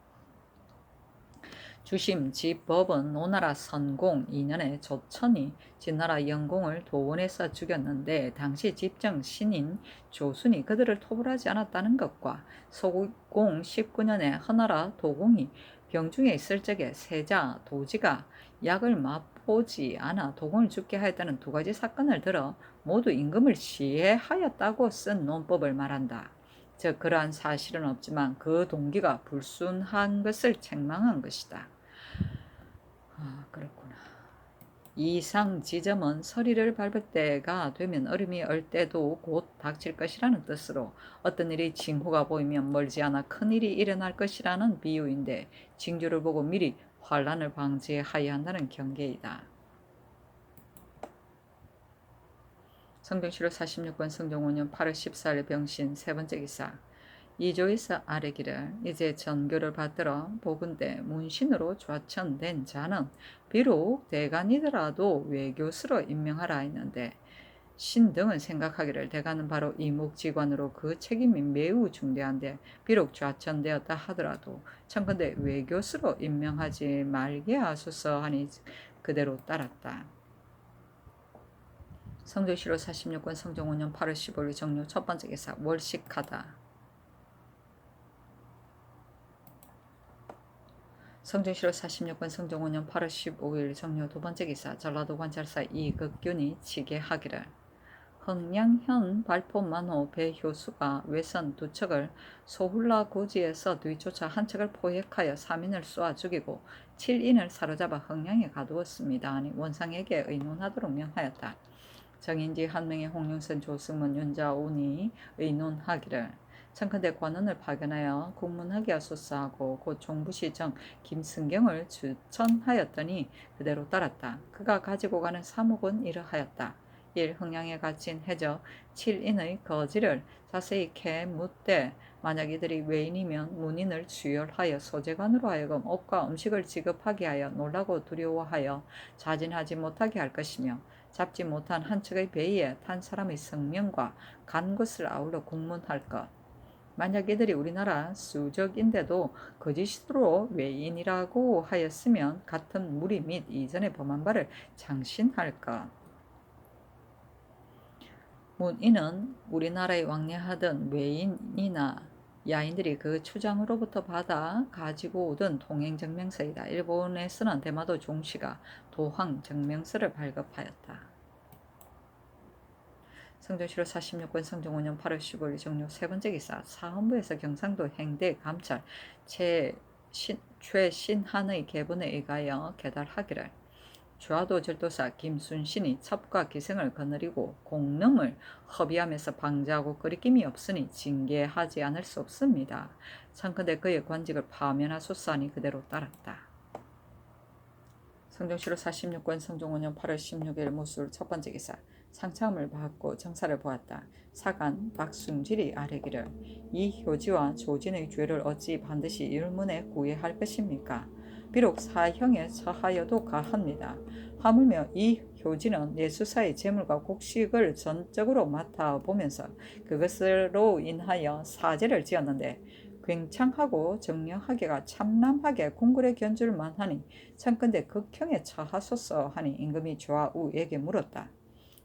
주심 지법은 오나라 선공 2년에 조천이 진나라 영공을 도원에서 죽였는데 당시 집정 신인 조순이 그들을 토벌하지 않았다는 것과 소공 19년에 허나라 도공이 병중에 있을 적에 세자 도지가 약을 맛보지 않아 도공을 죽게 하였다는 두 가지 사건을 들어 모두 임금을 시해하였다고 쓴 논법을 말한다. 즉 그러한 사실은 없지만 그 동기가 불순한 것을 책망한 것이다. 그렇구나. 이상 지점은 서리를 밟을 때가 되면 얼음이 얼 때도 곧 닥칠 것이라는 뜻으로 어떤 일이 징후가 보이면 멀지 않아 큰일이 일어날 것이라는 비유인데 징조를 보고 미리 환란을 방지하여야 한다는 경계이다. 성종실록 46권 성종 5년 8월 14일 병신 세번째 기사. 이조에서 아뢰기를 이제 전교를 받들어 보건대 문신으로 좌천된 자는 비록 대간이더라도 외교수로 임명하라 했는데 신 등은 생각하기를 대간은 바로 이목지관으로 그 책임이 매우 중대한데 비록 좌천되었다 하더라도 청컨대 외교수로 임명하지 말게 하소서 하니 그대로 따랐다. 성종실록 46권 성종 5년 8월 15일 정료 첫번째 기사. 월식하다. 성종시로 46권 성종 5년 8월 15일 정료 두 번째 기사 전라도 관찰사 이극균이 지게하기를 흥량현 발포만호 배효수가 외선 두 척을 소훌라 고지에서 뒤쫓아 한 척을 포획하여 3인을 쏘아 죽이고 7인을 사로잡아 흥량에 가두었습니다. 아니 원상에게 의논하도록 명하였다. 정인지 한명의 홍영선 조승문 윤자운이 의논하기를 청컨대 관원을 파견하여 국문하기하소서하고 곧 종부시정 김승경을 추천하였더니 그대로 따랐다. 그가 가지고 가는 사목은 이러하였다. 1. 흥량에 갇힌 해적 7인의 거지를 자세히 캐묻되 만약 이들이 외인이면 문인을 주열하여 소재관으로 하여금 옷과 음식을 지급하게 하여 놀라고 두려워하여 자진하지 못하게 할 것이며 잡지 못한 한 척의 배에 탄 사람의 성명과 간 것을 아울러 국문할 것. 만약 이들이 우리나라 수적인데도 거짓으로 외인이라고 하였으면 같은 무리 및 이전에 범한 바를 장신할 것. 문인은 우리나라에 왕래하던 외인이나 야인들이 그 추장으로부터 받아 가지고 오던 동행증명서이다. 일본에서는 대마도 종씨가 도항증명서를 발급하였다. 성종시로 46권 성종 5년 8월 15일 정료 세 번째 기사 사헌부에서 경상도 행대 감찰 최신한의 계분에 의하여 계달하기를 주하도 절도사 김순신이 첩과 기생을 거느리고 공능을 허비하면서 방지하고 거리낌이 없으니 징계하지 않을 수 없습니다. 청컨대 그의 관직을 파면하소서 하니 그대로 따랐다. 성종시로 46권 성종 5년 8월 16일 무술 첫 번째 기사 상참을 받고 정사를 보았다. 사간 박순질이 아뢰기를 이 효지와 조진의 죄를 어찌 반드시 율문에 구애할 것입니까? 비록 사형에 처하여도 가합니다. 하물며 이 효지는 내수사의 재물과 곡식을 전적으로 맡아보면서 그것으로 인하여 사죄를 지었는데 굉창하고 정령하게가 참남하게 궁궐에 견줄만 하니 청컨대 극형에 처하소서 하니 임금이 좌우에게 물었다.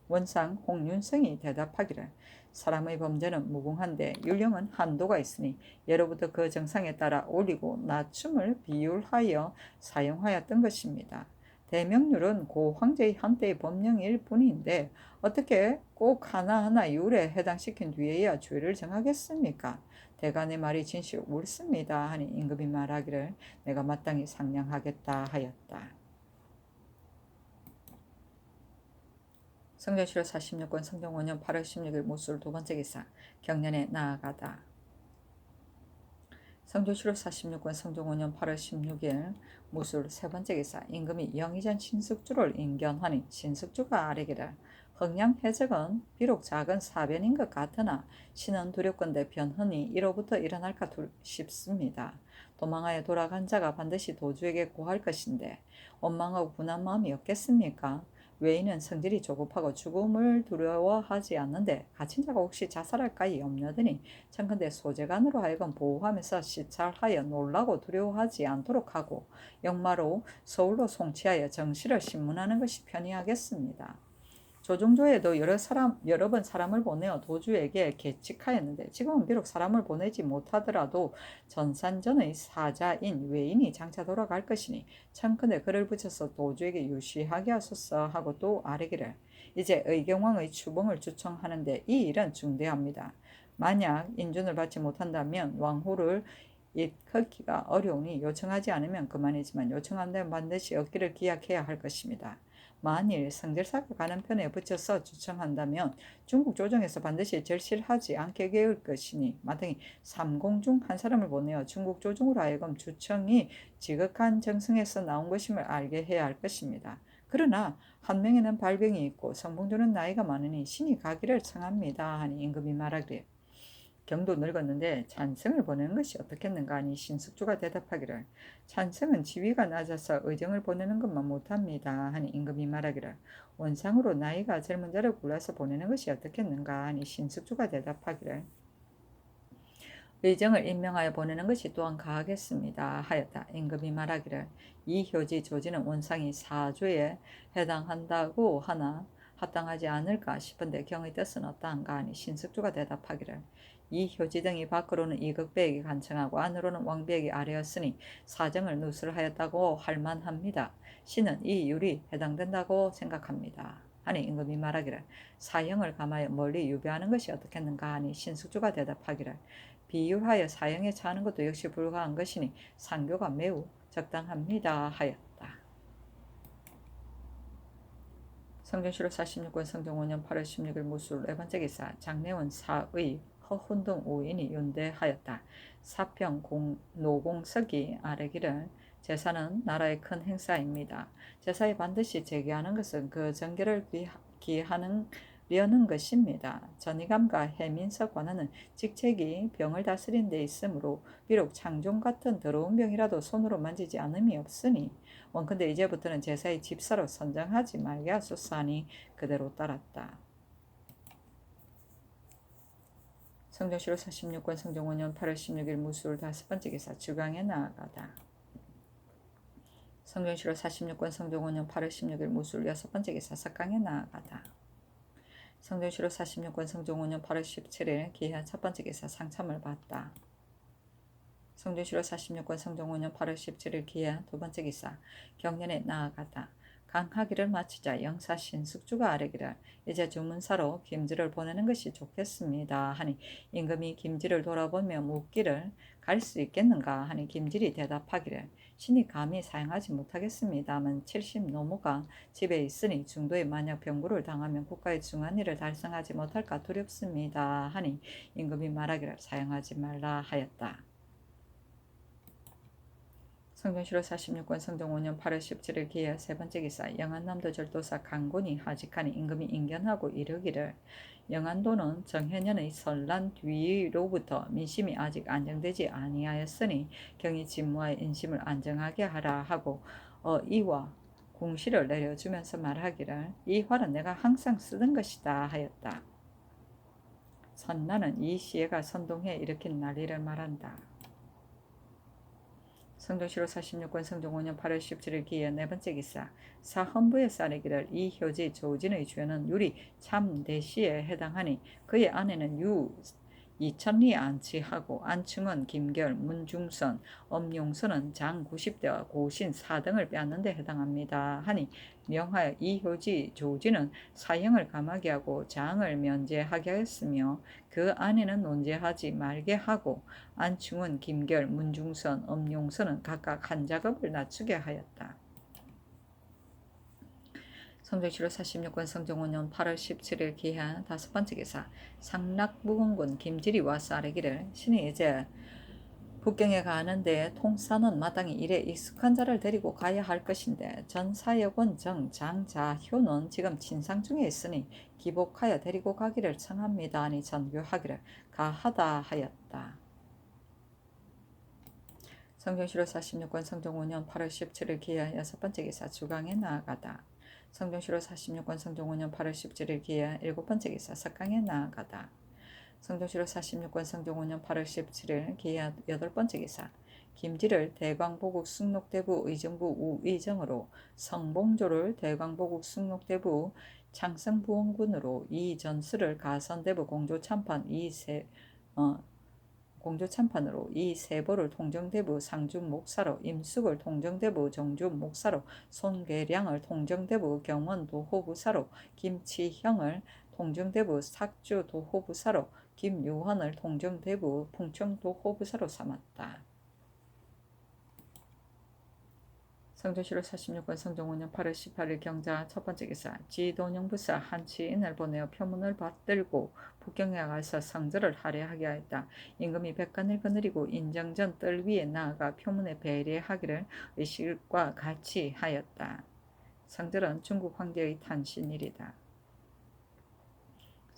원상 홍윤성이 대답하기를 사람의 범죄는 무궁한데 율령은 한도가 있으니 예로부터 그 정상에 따라 올리고 낮춤을 비율하여 사용하였던 것입니다. 대명률은 고 황제의 한때의 법령일 뿐인데 어떻게 꼭 하나하나 율에 해당시킨 뒤에야 죄를 정하겠습니까? 대간의 말이 진실 옳습니다 하니 임금이 말하기를 내가 마땅히 상냥하겠다 하였다. 성종시로 46권 성종 5년 8월 16일 무술 두 번째 기사 경련에 나아가다. 성종시로 46권 성종 5년 8월 16일 무술 세 번째 기사 임금이 영의전 신숙주를 인견하니 신숙주가 아뢰기를 흥량 해적은 비록 작은 사변인 것 같으나 신은 두렵건대 변흔이 이로부터 일어날까 싶습니다. 도망하여 돌아간 자가 반드시 도주에게 고할 것인데 원망하고 분한 마음이 없겠습니까? 외인은 성질이 조급하고 죽음을 두려워하지 않는데 갇힌 자가 혹시 자살할까 염려되니 청컨대 소재관으로 하여금 보호하면서 시찰하여 놀라고 두려워하지 않도록 하고 역마로 서울로 송치하여 정시를 신문하는 것이 편리하겠습니다. 조종조에도 여러 번 사람을 보내어 도주에게 계칙하였는데 지금은 비록 사람을 보내지 못하더라도 전산전의 사자인 외인이 장차 돌아갈 것이니 청컨대 그를 붙여서 도주에게 유시하게 하소서 하고 또 아뢰기를 이제 의경왕의 추봉을 주청하는데 이 일은 중대합니다. 만약 인준을 받지 못한다면 왕후를 일컫기가 어려우니 요청하지 않으면 그만이지만 요청한다면 반드시 얻기를 기약해야 할 것입니다. 만일 성질사가 가는 편에 붙여서 주청한다면 중국 조정에서 반드시 절실하지 않게 계울 것이니 마땅히 삼공 중 한 사람을 보내어 중국 조정으로 하여금 주청이 지극한 정성에서 나온 것임을 알게 해야 할 것입니다. 그러나 한 명에는 발병이 있고 성봉조는 나이가 많으니 신이 가기를 청합니다 하니 임금이 말하기를 경도 늙었는데 찬성을 보내는 것이 어떻겠는가 하니 신숙주가 대답하기를 찬성은 지위가 낮아서 의정을 보내는 것만 못합니다 하니 임금이 말하기를 원상으로 나이가 젊은 자를 골라서 보내는 것이 어떻겠는가 하니 신숙주가 대답하기를 의정을 임명하여 보내는 것이 또한 가하겠습니다 하였다. 임금이 말하기를 이 효지 조지는 원상이 사조에 해당한다고 하나 합당하지 않을까 싶은데 경의 뜻은 어떠한가 하니 신숙주가 대답하기를 이 효지 등이 밖으로는 이극배에게 간청하고 안으로는 왕배에게 아뢰었으니 사정을 누설하였다고 할 만합니다. 신은 이 율이 해당된다고 생각합니다. 하니 임금이 말하기를 사형을 감하여 멀리 유배하는 것이 어떻겠는가 하니 신숙주가 대답하기를 비율하여 사형에 처하는 것도 역시 불가한 것이니 상교가 매우 적당합니다 하였다. 성종실록 46권 성종 5년 8월 16일 무술 네 번째 기사 장례원 사의 허훈 등 5인이 연대하였다. 사평 노공석이 아뢰기를 제사는 나라의 큰 행사입니다. 제사에 반드시 제기하는 것은 그 정결을 기하려는 것입니다. 전이감과 해민석 관원은 직책이 병을 다스리는 데 있으므로 비록 창종 같은 더러운 병이라도 손으로 만지지 않음이 없으니 원컨대 이제부터는 제사의 집사로 선정하지 말게 하소서 하니 그대로 따랐다. 성종실록 46권 성종 5년 8월 16일 무술 5번째 기사 주강에 나아가다. 성종실록 46권 성종 5년 8월 16일 무술 6번째 기사 석강에 나아가다. 성종실록 46권 성종 5년 8월 17일 기한 첫번째 기사 상참을 받다. 성종실록 46권 성종 5년 8월 17일 기한 두번째 기사 경련에 나아가다. 강하기를 마치자 영사 신숙주가 아뢰기를 이제 주문사로 김지를 보내는 것이 좋겠습니다 하니 임금이 김지를 돌아보며 묻기를 갈 수 있겠는가 하니 김질이 대답하기를 신이 감히 사용하지 못하겠습니다만 70 노모가 집에 있으니 중도에 만약 병고를 당하면 국가의 중한 일을 달성하지 못할까 두렵습니다 하니 임금이 말하기를 사용하지 말라 하였다. 성종실록 46권 성종 5년 8월 17일 기해 세 번째 기사 영안남도 절도사 강곤이 하직하니 임금이 인견하고 이르기를 영안도는 정해년의 설란 뒤로부터 민심이 아직 안정되지 아니하였으니 경이 진무하여 인심을 안정하게 하라 하고 이와 공시를 내려주면서 말하기를 이 활은 내가 항상 쓰던 것이다 하였다. 선나는 이 시해가 선동해 일으킨 난리를 말한다. 성종실록 46권 성종 5년 8월 17일 기해 네 번째 기사 사헌부의 쌀이기를 이 효지 조진의 죄는 율이 참대시에 해당하니 그의 아내는 유 이천리 안치하고 안충은 김결, 문중선, 엄용선은 장 90대와 고신 4등을 빼앗는 데 해당합니다. 하니 명하여 이 효지 조지는 사형을 감하게 하고 장을 면제하게 하였으며 그 아내는 논제하지 말게 하고 안충은 김결, 문중선, 엄용선은 각각 한 작업을 낮추게 하였다. 성종실록 46권 성종 5년 8월 17일 기한 다섯 번째 기사 상락무공군 김질이 와서 아뢰기를 신이 이제 북경에 가는데 통사는 마땅히 일에 익숙한 자를 데리고 가야 할 것인데 전사역원 정장자효는 지금 진상 중에 있으니 기복하여 데리고 가기를 청합니다 하니 전교하기를 가하다 하였다. 성종실록 46권 성종 5년 8월 17일 기한 여섯 번째 기사 주강에 나아가다. 성종실록 46권 성종 5년 8월 17일 기해 일곱 번째 기사 석강에 나아가다. 성종실록 46권 성종 5년 8월 17일 기해 여덟 번째 기사 김지를 대광보국 숭록대부 의정부 우의정으로 성봉조를 대광보국 숭록대부 창성부원군으로 이전수를 가선대부 공조참판으로 이세보를 통정대부 상중목사로 임숙을 통정대부 정중목사로 손계량을 통정대부 경원도호부사로 김치형을 통정대부 삭주도호부사로 김유헌을 통정대부 풍청도호부사로 삼았다. 성종실록 46권 성종 5년 8월 18일 경자 첫 번째 기사 지도령부사 한치인을 보내어 표문을 받들고 북경에 가서 성절을 할애하게 하였다. 임금이 백관을 거느리고 인정전 뜰 위에 나아가 표문에 배례하기를 의식과 같이 하였다. 성절은 중국 황제의 탄신일이다.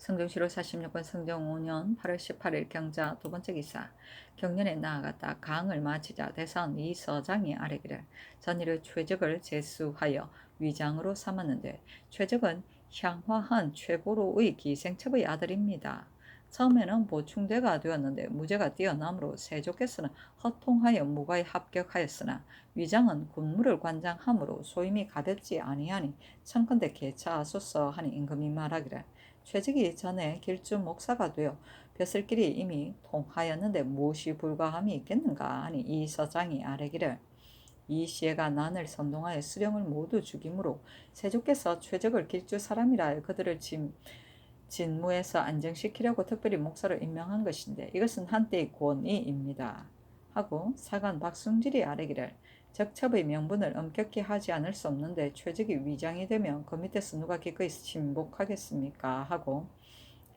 성종실록 46권 성종 5년 8월 18일 경자 두 번째 기사 경련에 나아갔다. 강을 마치자 대사원 이서장이 아뢰기를 전일의 최적을 제수하여 위장으로 삼았는데 최적은 향화한 최보로의 기생첩의 아들입니다. 처음에는 보충대가 되었는데 무죄가 뛰어남으로 세조께서는 허통하여 무과에 합격하였으나 위장은 군무를 관장함으로 소임이 가볍지 아니하니 청컨대 개차하소서 하니 임금이 말하기를 퇴직이 전에 길주 목사가 되어 벼슬길이 이미 통하였는데 무엇이 불가함이 있겠는가 하니 이 서장이 아뢰기를 이 시에가 난을 선동하여 수령을 모두 죽이므로 세조께서 최적을 길주 사람이라 그들을 진무에서 안정시키려고 특별히 목사를 임명한 것인데 이것은 한때의 권위입니다. 하고 사관 박승질이 아뢰기를 적첩의 명분을 엄격히 하지 않을 수 없는데 최적이 위장이 되면 그 밑에서 누가 기꺼이 침복하겠습니까? 하고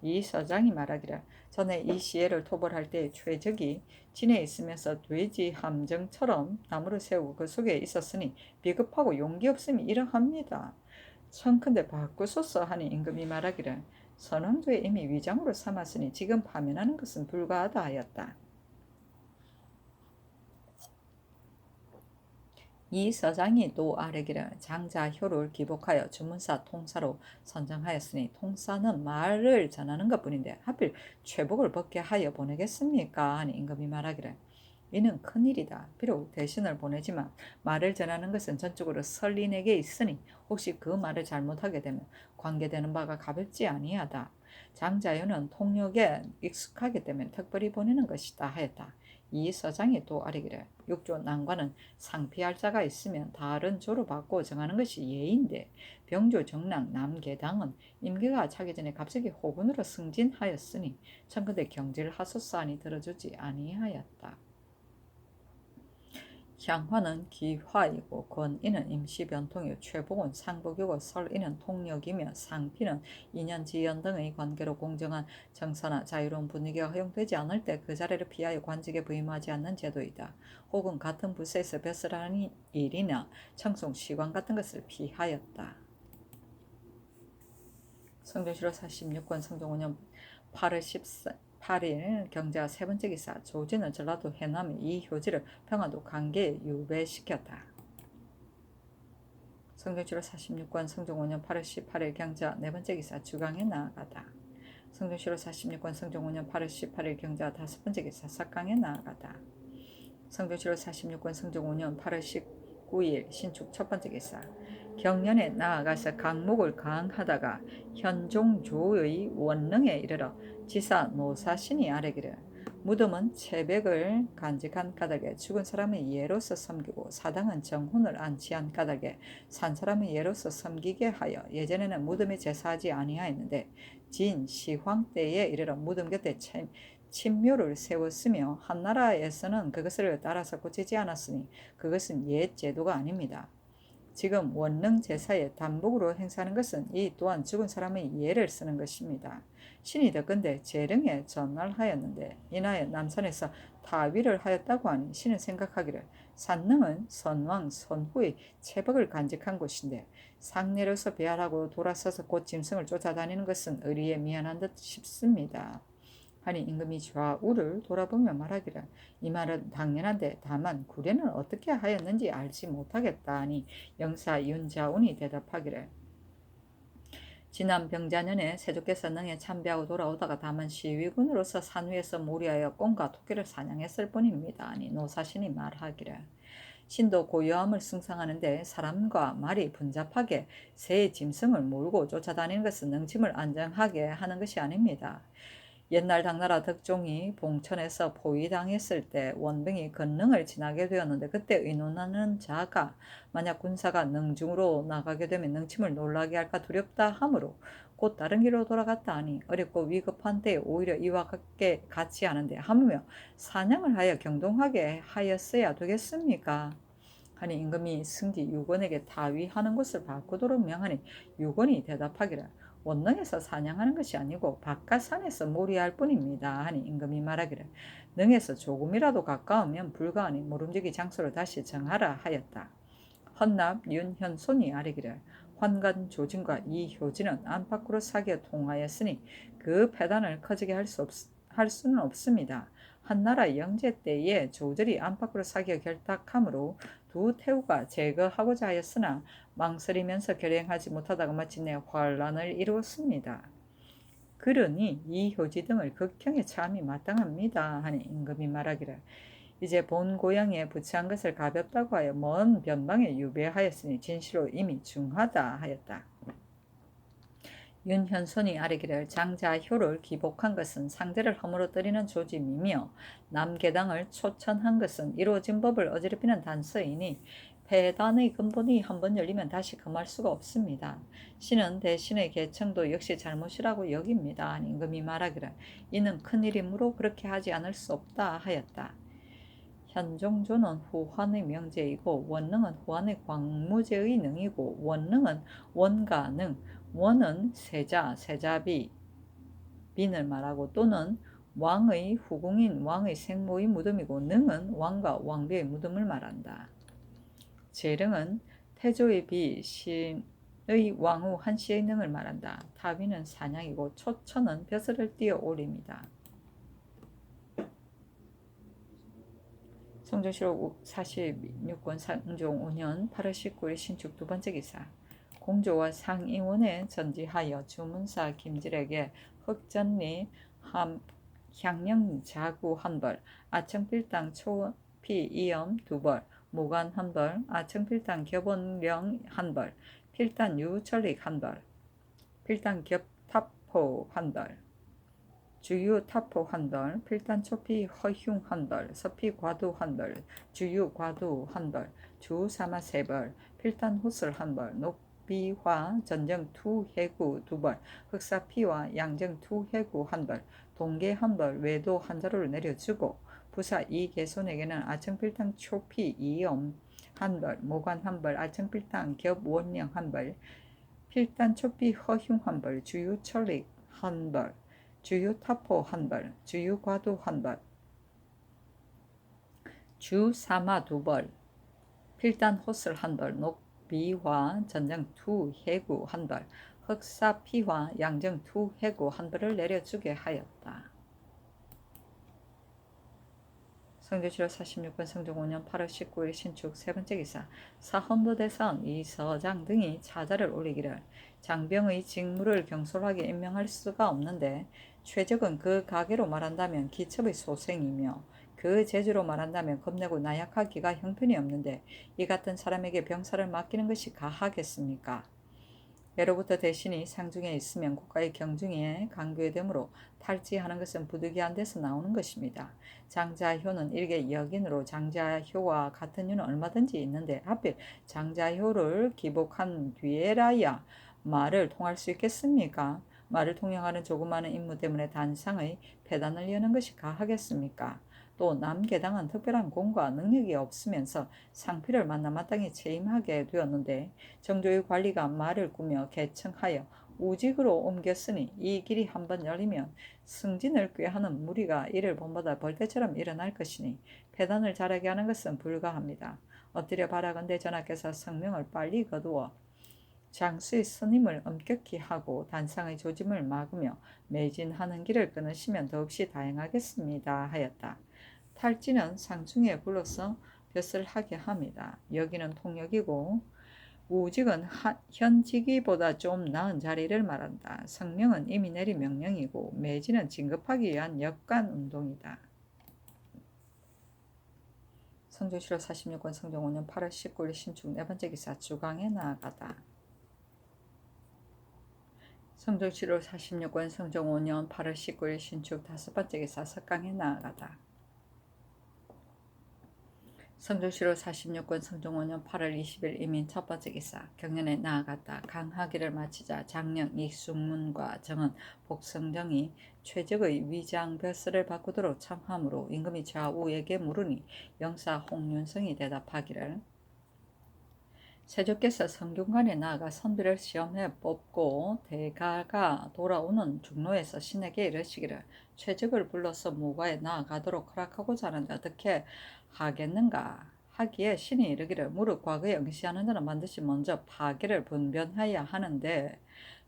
이 서장이 말하기를 전에 이 시해를 토벌할 때 최적이 진에 있으면서 돼지 함정처럼 나무를 세우고 그 속에 있었으니 비겁하고 용기 없음이 이러합니다. 청컨대 바꾸소서 하니 임금이 말하기를 선왕조에 이미 위장으로 삼았으니 지금 파면하는 것은 불가하다 하였다. 이 서장이 또 아뢰기를 장자효를 기복하여 주문사 통사로 선정하였으니 통사는 말을 전하는 것뿐인데 하필 최복을 벗게 하여 보내겠습니까? 하니 임금이 말하기를 이는 큰일이다. 비록 대신을 보내지만 말을 전하는 것은 전적으로 설린에게 있으니 혹시 그 말을 잘못하게 되면 관계되는 바가 가볍지 아니하다. 장자효는 통역에 익숙하기 때문에 특별히 보내는 것이다 하였다. 이 서장이 또 아뢰기를 육조 난관은 상피할 자가 있으면 다른 조로 바꿔 정하는 것이 예인데 병조 정랑 남계당은 임기가 차기 전에 갑자기 호군으로 승진하였으니 청컨대 경질을 하소서 하니 들어주지 아니하였다. 향화는 기화이고 권인은 임시변통이요 최복은 상복이고 설인은 통역이며 상피는 인연지연 등의 관계로 공정한 정사나 자유로운 분위기가 허용되지 않을 때 그 자리를 피하여 관직에 부임하지 않는 제도이다. 혹은 같은 부서에서 벼슬하는 일이나 청송 시관 같은 것을 피하였다. 성종실록 46권 성종 5년 8월 8일 경자 세 번째 기사 조지는 전라도 해남의 이 효지를 평안도 관계에 유배시켰다. 성종실록 46권 성종 5년 8월 18일 경자 네 번째 기사 주강에 나아가다. 성종실록 46권 성종 5년 8월 18일 경자 다섯 번째 기사 삭강에 나아가다. 성종실록 46권 성종 5년 8월 19일 신축 첫 번째 기사 경년에 나아가서 강목을 강하다가 현종조의 원릉에 이르러 지사 노사신이 아뢰기를 무덤은 채백을 간직한 까닭에 죽은 사람의 예로서 섬기고 사당은 정훈을 안치한 까닭에 산 사람의 예로서 섬기게 하여 예전에는 무덤에 제사하지 아니하였는데 진 시황 때에 이르러 무덤 곁에 침묘를 세웠으며 한나라에서는 그것을 따라서 고치지 않았으니 그것은 옛 제도가 아닙니다. 지금 원능 제사에 단복으로 행사하는 것은 이 또한 죽은 사람의 예를 쓰는 것입니다. 신이 덕건대 재릉에 전날하였는데 이나여 남산에서 타위를 하였다고 하니 신은 생각하기를 산능은 선왕 선후의 체복을 간직한 곳인데 상내로서 배알하고 돌아서서 곧 짐승을 쫓아다니는 것은 의리에 미안한 듯 싶습니다. 하니 임금이 좌우를 돌아보며 말하기를 이 말은 당연한데 다만 구례는 어떻게 하였는지 알지 못하겠다 하니 영사 윤자운이 대답하기를 지난 병자년에 세조께서 능에 참배하고 돌아오다가 다만 시위군으로서 산 위에서 무리하여 꽁과 토끼를 사냥했을 뿐입니다. 하니 노사신이 말하기를 신도 고요함을 승상하는데 사람과 말이 분잡하게 새 짐승을 몰고 쫓아다니는 것은 능침을 안정하게 하는 것이 아닙니다. 옛날 당나라 덕종이 봉천에서 포위당했을 때 원병이 건능을 지나게 되었는데 그때 의논하는 자가 만약 군사가 능중으로 나가게 되면 능침을 놀라게 할까 두렵다 하므로 곧 다른 길로 돌아갔다 하니 어렵고 위급한 때에 오히려 이와 같이 하는데 하물며 사냥을 하여 경동하게 하였어야 되겠습니까? 하니 임금이 승지 유건에게 타위하는 것을 바꾸도록 명하니 유건이 대답하기를 원능에서 사냥하는 것이 아니고 바깥산에서 몰이할 뿐입니다. 하니 임금이 말하기를 능에서 조금이라도 가까우면 불가하니 모름지기 장소를 다시 정하라 하였다. 헌납 윤현손이 아뢰기를 환관 조진과 이 효진은 안팎으로 사기에 통하였으니 그 패단을 커지게 할 수는 없습니다. 한나라 영제 때에 조절이 안팎으로 사기에 결탁하므로 두 태우가 제거하고자 하였으나 망설이면서 결행하지 못하다가 마침내 환란을 이루었습니다. 그러니 이 효지 등을 극형에 처함이 마땅합니다. 하니 임금이 말하기를 이제 본 고향에 부치한 것을 가볍다고 하여 먼 변방에 유배하였으니 진실로 이미 중하다 하였다. 윤현손이 아뢰기를 장자효를 기복한 것은 상대를 허물어뜨리는 조짐이며 남계당을 초천한 것은 이루어진 법을 어지럽히는 단서이니 폐단의 근본이 한번 열리면 다시 금할 수가 없습니다. 신은 대신의 계청도 역시 잘못이라고 여깁니다. 임금이 말하기를 이는 큰일이므로 그렇게 하지 않을 수 없다 하였다. 현종조는 후환의 명제이고 원능은 후환의 광무제의 능이고 원능은 원가 능, 원은 세자, 세자비, 빈을 말하고 또는 왕의 후궁인 왕의 생모의 무덤이고 능은 왕과 왕비의 무덤을 말한다. 재릉은 태조의 비, 신의 왕후 한씨의 능을 말한다. 타비는 사냥이고 초천은 벼슬을 띄어 올립니다. 성조실록 46권 상종 5년 8월 19일 신축 두 번째 기사. 공조와 상의원에 전지하여 주문사 김질에게 흑전리 향령 자구 한 벌, 아청필당 초피 이염 두 벌, 무관 한 벌, 아청필당 겹원령 한 벌, 필단 유철릭 한 벌, 필단 겹탑포 한 벌, 주유 타포 한 벌, 필단 초피 허흉 한 벌, 서피 과두 한 벌, 주유 과두 한 벌, 주사마 세 벌, 필단 호슬 한 벌, 녹비화 전정 투 해구 두 벌, 흑사피와 양정 투 해구 한 벌, 동계 한 벌, 외도 한 자루를 내려주고 부사 이개손에게는 아청필당 초피 이엄 한 벌, 모관 한 벌, 아청필당 겹원령 한 벌, 필단 초피 허흉 한 벌, 주유 철릭 한 벌, 주유 타포 한 벌, 주유 과도 한 벌, 주 사마 두 벌, 필단 호슬 한 벌, 녹비화 전정 투 해구 한 벌, 흑사 피화 양정 투 해구 한 벌을 내려주게 하였다. 성조실록 46권 성종 5년 8월 19일 신축 세 번째 기사. 사헌부 대사원 이서장 등이 차자를 올리기를 장병의 직무를 경솔하게 임명할 수가 없는데 최적은 그 가계로 말한다면 기첩의 소생이며 그 재주로 말한다면 겁내고 나약하기가 형편이 없는데 이 같은 사람에게 병사를 맡기는 것이 가하겠습니까? 예로부터 대신이 상중에 있으면 국가의 경중에 강교되므로 탈지하는 것은 부득이한 데서 나오는 것입니다. 장자효는 일개 여긴으로 장자효와 같은 이유는 얼마든지 있는데 하필 장자효를 기복한 뒤에라야 말을 통할 수 있겠습니까? 말을 통용하는 조그마한 임무 때문에 단상의 폐단을 여는 것이 가하겠습니까? 또 남계당은 특별한 공과 능력이 없으면서 상피를 만나 마땅히 채임하게 되었는데 정조의 관리가 말을 꾸며 개청하여 우직으로 옮겼으니 이 길이 한번 열리면 승진을 꾀하는 무리가 이를 본보다 벌떼처럼 일어날 것이니 폐단을 잘하게 하는 것은 불가합니다. 엎드려 바라건대 전하께서 성명을 빨리 거두어 장수의 스님을 엄격히 하고 단상의 조짐을 막으며 매진하는 길을 끊으시면 더없이 다행하겠습니다 하였다. 탈지는 상중에 불러서 벼슬 하게 합니다. 여기는 통역이고 우직은 현직이보다 좀 나은 자리를 말한다. 성명은 이미 내린 명령이고 매진은 진급하기 위한 역관 운동이다. 성조실록 46권 성종 5년 8월 19일 신축 네 번째 기사. 주강에 나아가다. 성조실록 46권 성종 5년 8월 19일 신축 다섯 번째 기사. 석강에 나아가다. 성조실록 46권 성종 5년 8월 20일 이민 첫 번째 기사. 경연에 나아갔다. 강하기를 마치자 장령 이숙문과 정은 복성정이 최적의 위장벼슬을 바꾸도록 청함으로 임금이 좌우에게 물으니 영사 홍윤성이 대답하기를 세조께서 성균관에 나아가 선비를 시험해 뽑고 대가가 돌아오는 중로에서 신에게 이르시기를 최적을 불러서 무과에 나아가도록 허락하고자 하는데 어떻게 하겠는가 하기에 신이 이르기를 무릇 과거에 응시하는 자는 반드시 먼저 파계를 분변하여야 하는데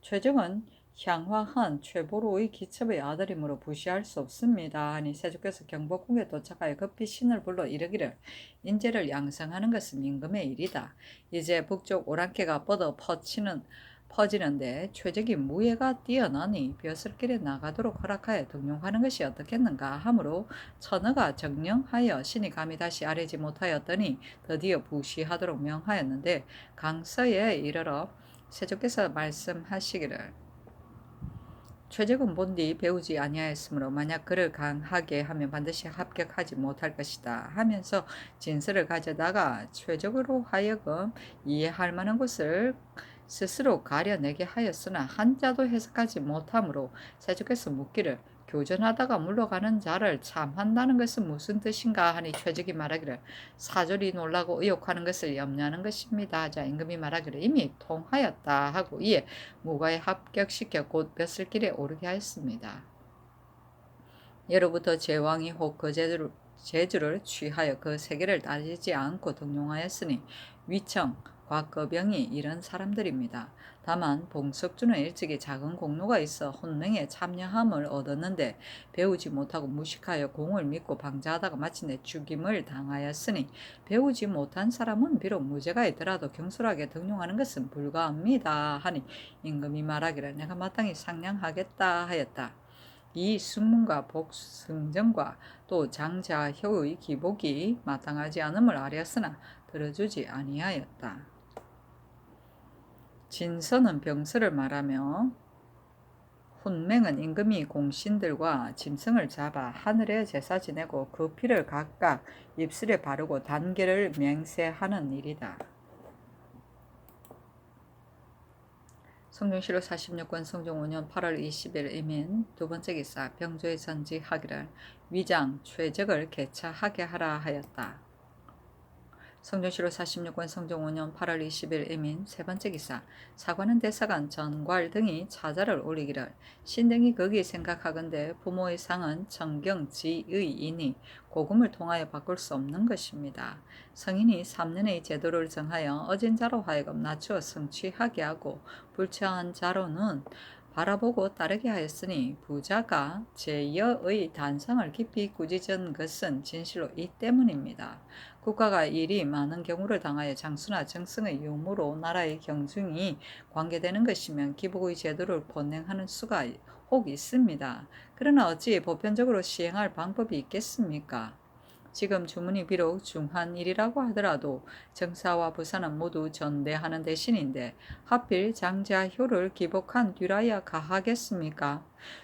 최적은 향화한 최보로의 기첩의 아들이므로 부시할 수 없습니다 하니 세조께서 경복궁에 도착하여 급히 신을 불러 이르기를 인재를 양성하는 것은 임금의 일이다. 이제 북쪽 오랑캐가 뻗어 퍼지는데 최적이 무예가 뛰어나니 벼슬길에 나가도록 허락하여 등용하는 것이 어떻겠는가 하므로 천하가 정령하여 신이 감히 다시 아뢰지 못하였더니 드디어 부시하도록 명하였는데 강서에 이르러 세조께서 말씀하시기를 최적은 본디 배우지 아니하였으므로 만약 그를 강하게 하면 반드시 합격하지 못할 것이다 하면서 진설을 가져다가 최적으로 하여금 이해할 만한 것을 스스로 가려내게 하였으나 한자도 해석하지 못하므로 세족께서 묻기를 교전하다가 물러가는 자를 참한다는 것은 무슨 뜻인가 하니 최적이 말하기를 사절이 놀라고 의혹하는 것을 염려하는 것입니다 하자 임금이 말하기를 이미 통하였다 하고 이에 무과에 합격시켜 곧 벼슬길에 오르게 하였습니다. 예로부터 제왕이 혹 그 제주를 취하여 그 세계를 따지지 않고 등용하였으니 위청, 곽거병이 이런 사람들입니다. 다만 봉석주는 일찍이 작은 공로가 있어 혼능에 참여함을 얻었는데 배우지 못하고 무식하여 공을 믿고 방자하다가 마침내 죽임을 당하였으니 배우지 못한 사람은 비록 무죄가 있더라도 경솔하게 등용하는 것은 불가합니다 하니 임금이 말하기를 내가 마땅히 상냥하겠다 하였다. 이 승문과 복승정과 또 장자효의 기복이 마땅하지 않음을 아뢰었으나 들어주지 아니하였다. 진서는 병서를 말하며 훈맹은 임금이 공신들과 짐승을 잡아 하늘에 제사 지내고 그 피를 각각 입술에 바르고 단계를 맹세하는 일이다. 성종실록 46권 성종 5년 8월 20일 이민 두 번째 기사 병조에 전직하기를 위장 최적을 개차하게 하라 하였다. 성종실록 46권 성종 5년 8월 20일 이민 세 번째 기사 사관은 대사관 전괄 등이 차자를 올리기를 신등이 거기 생각하건대 부모의 상은 청경지의이니 고금을 통하여 바꿀 수 없는 것입니다. 성인이 3년의 제도를 정하여 어진 자로 하여금 낮추어 성취하게 하고 불처한 자로는 바라보고 따르게 하였으니 부자가 제여의 단상을 깊이 꾸짖은 것은 진실로 이 때문입니다. 국가가 일이 많은 경우를 당하여 장수나 정승의 유무로 나라의 경중이 관계되는 것이면 기복의 제도를 본행하는 수가 혹 있습니다. 그러나 어찌 보편적으로 시행할 방법이 있겠습니까? 지금 주문이 비록 중한 일이라고 하더라도 정사와 부사는 모두 전대하는 대신인데 하필 장자효를 기복한 뒤라야 가하겠습니까?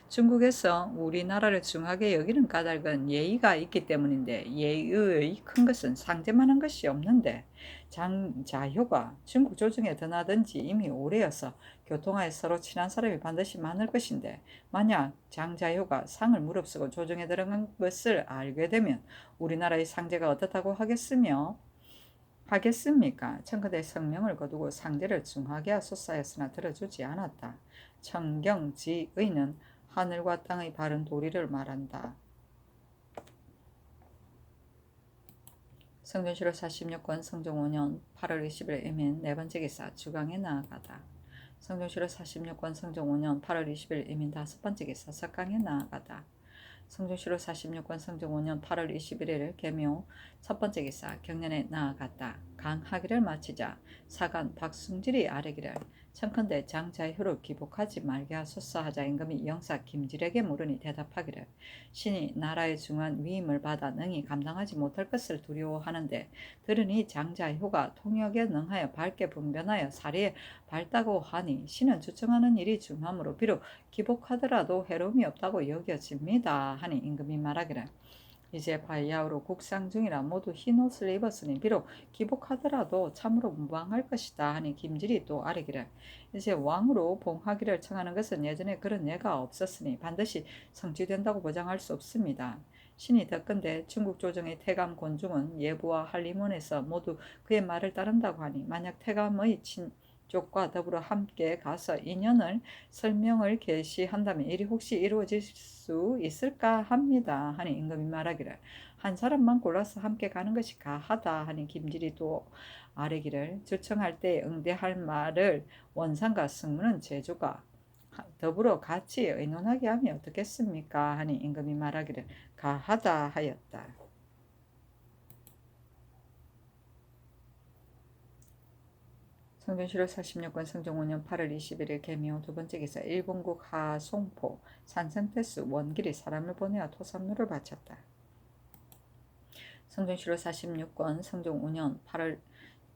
중국에서 우리나라를 중하게 여기는 까닭은 예의가 있기 때문인데 예의의 큰 것은 상대만한 것이 없는데 장자효가 중국 조정에 드나든 지 이미 오래여서 교통하에 서로 친한 사람이 반드시 많을 것인데 만약 장자효가 상을 무릅쓰고 조정에 들어간 것을 알게 되면 우리나라의 상제가 어떻다고 하겠습니까? 청컨대 성명을 거두고 상제를 중하게 하소서 했으나 들어주지 않았다. 청경지의는 하늘과 땅의 바른 도리를 말한다. 성종실록 46권 성종 5년 8월 20일 이민 네 번째 기사 주강에 나아가다. 성종실록 46권 성종 5년 8월 20일 이민 다섯 번째 기사 석강에 나아가다. 성종실록 46권 성종 5년 8월 21일 계묘 첫 번째 기사 경련에 나아갔다. 강하기를 마치자 사관 박승질이 아뢰기를 청컨대 장자효를 기복하지 말게 하소서 하자 임금이 영사 김질에게 물으니 대답하기를 신이 나라의 중한 위임을 받아 능히 감당하지 못할 것을 두려워하는데 들으니 장자효가 통역에 능하여 밝게 분변하여 사리에 밝다고 하니 신은 주청하는 일이 중하므로 비록 기복하더라도 해로움이 없다고 여겨집니다 하니 임금이 말하기를 이제 바야흐로 국상 중이라 모두 흰옷을 입었으니 비록 기복하더라도 참으로 무방할 것이다 하니 김질이 또 아뢰기를 이제 왕으로 봉하기를 청하는 것은 예전에 그런 예가 없었으니 반드시 성취된다고 보장할 수 없습니다. 신이 덧건대 중국 조정의 태감 곤중은 예부와 한림원에서 모두 그의 말을 따른다고 하니 만약 태감의 쪽과 더불어 함께 가서 인연을 설명을 계시한다면 일이 혹시 이루어질 수 있을까 합니다 하니 임금이 말하기를 한 사람만 골라서 함께 가는 것이 가하다 하니 김질이 또 아뢰기를 주청할 때 응대할 말을 원상과 승무는 제주가 더불어 같이 의논하게 하면 어떻겠습니까 하니 임금이 말하기를 가하다 하였다. 성종실록 46권 성종 5년 8월 21일 계묘 두 번째 기사 일본국 하송포 산성패스 원길이 사람을 보내어 토산루를 바쳤다. 성종실록 46권 성종 5년 8월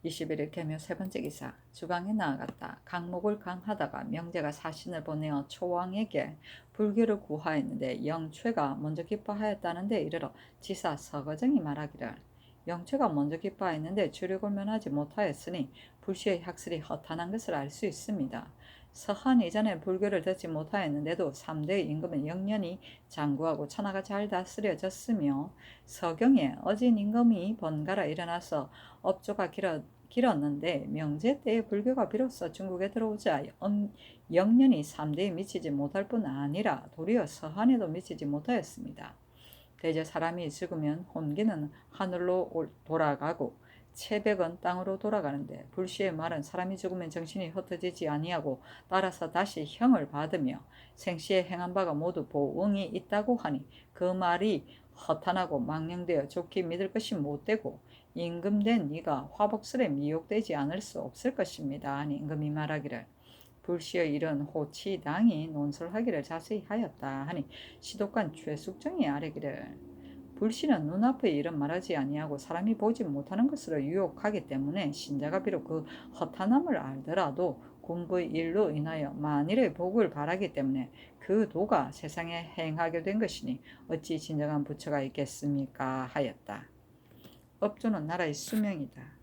21일 계묘 세 번째 기사. 주강에 나아갔다. 강목을 강하다가 명제가 사신을 보내어 초왕에게 불교를 구하였는데 영최가 먼저 기뻐하였다는 데 이르러 지사 서거정이 말하기를, 영최가 먼저 기뻐하였는데 주력을 면하지 못하였으니 불시의 학설이 허탄한 것을 알 수 있습니다. 서한 이전에 불교를 듣지 못하였는데도 3대 임금은 영년이 장구하고 천하가 잘 다스려졌으며, 서경에 어진 임금이 번갈아 일어나서 업조가 길었는데 명제 때에 불교가 비로소 중국에 들어오자 영년이 3대에 미치지 못할 뿐 아니라 도리어 서한에도 미치지 못하였습니다. 대저 사람이 죽으면 혼기는 하늘로 돌아가고 체백은 땅으로 돌아가는데, 불시의 말은 사람이 죽으면 정신이 흩어지지 아니하고 따라서 다시 형을 받으며 생시에 행한 바가 모두 보응이 있다고 하니, 그 말이 허탄하고 망령되어 좋게 믿을 것이 못되고 임금된 네가 화복설에 미혹되지 않을 수 없을 것입니다 하니, 임금이 말하기를, 불시의 일은 호치당이 논설하기를 자세히 하였다 하니, 시독관 최숙정이 아뢰기를, 불시는 눈앞의 일은 말하지 아니하고 사람이 보지 못하는 것으로 유혹하기 때문에 신자가 비록 그 허탄함을 알더라도 공부의 일로 인하여 만일의 복을 바라기 때문에 그 도가 세상에 행하게 된 것이니 어찌 진정한 부처가 있겠습니까 하였다. 업조는 나라의 수명이다.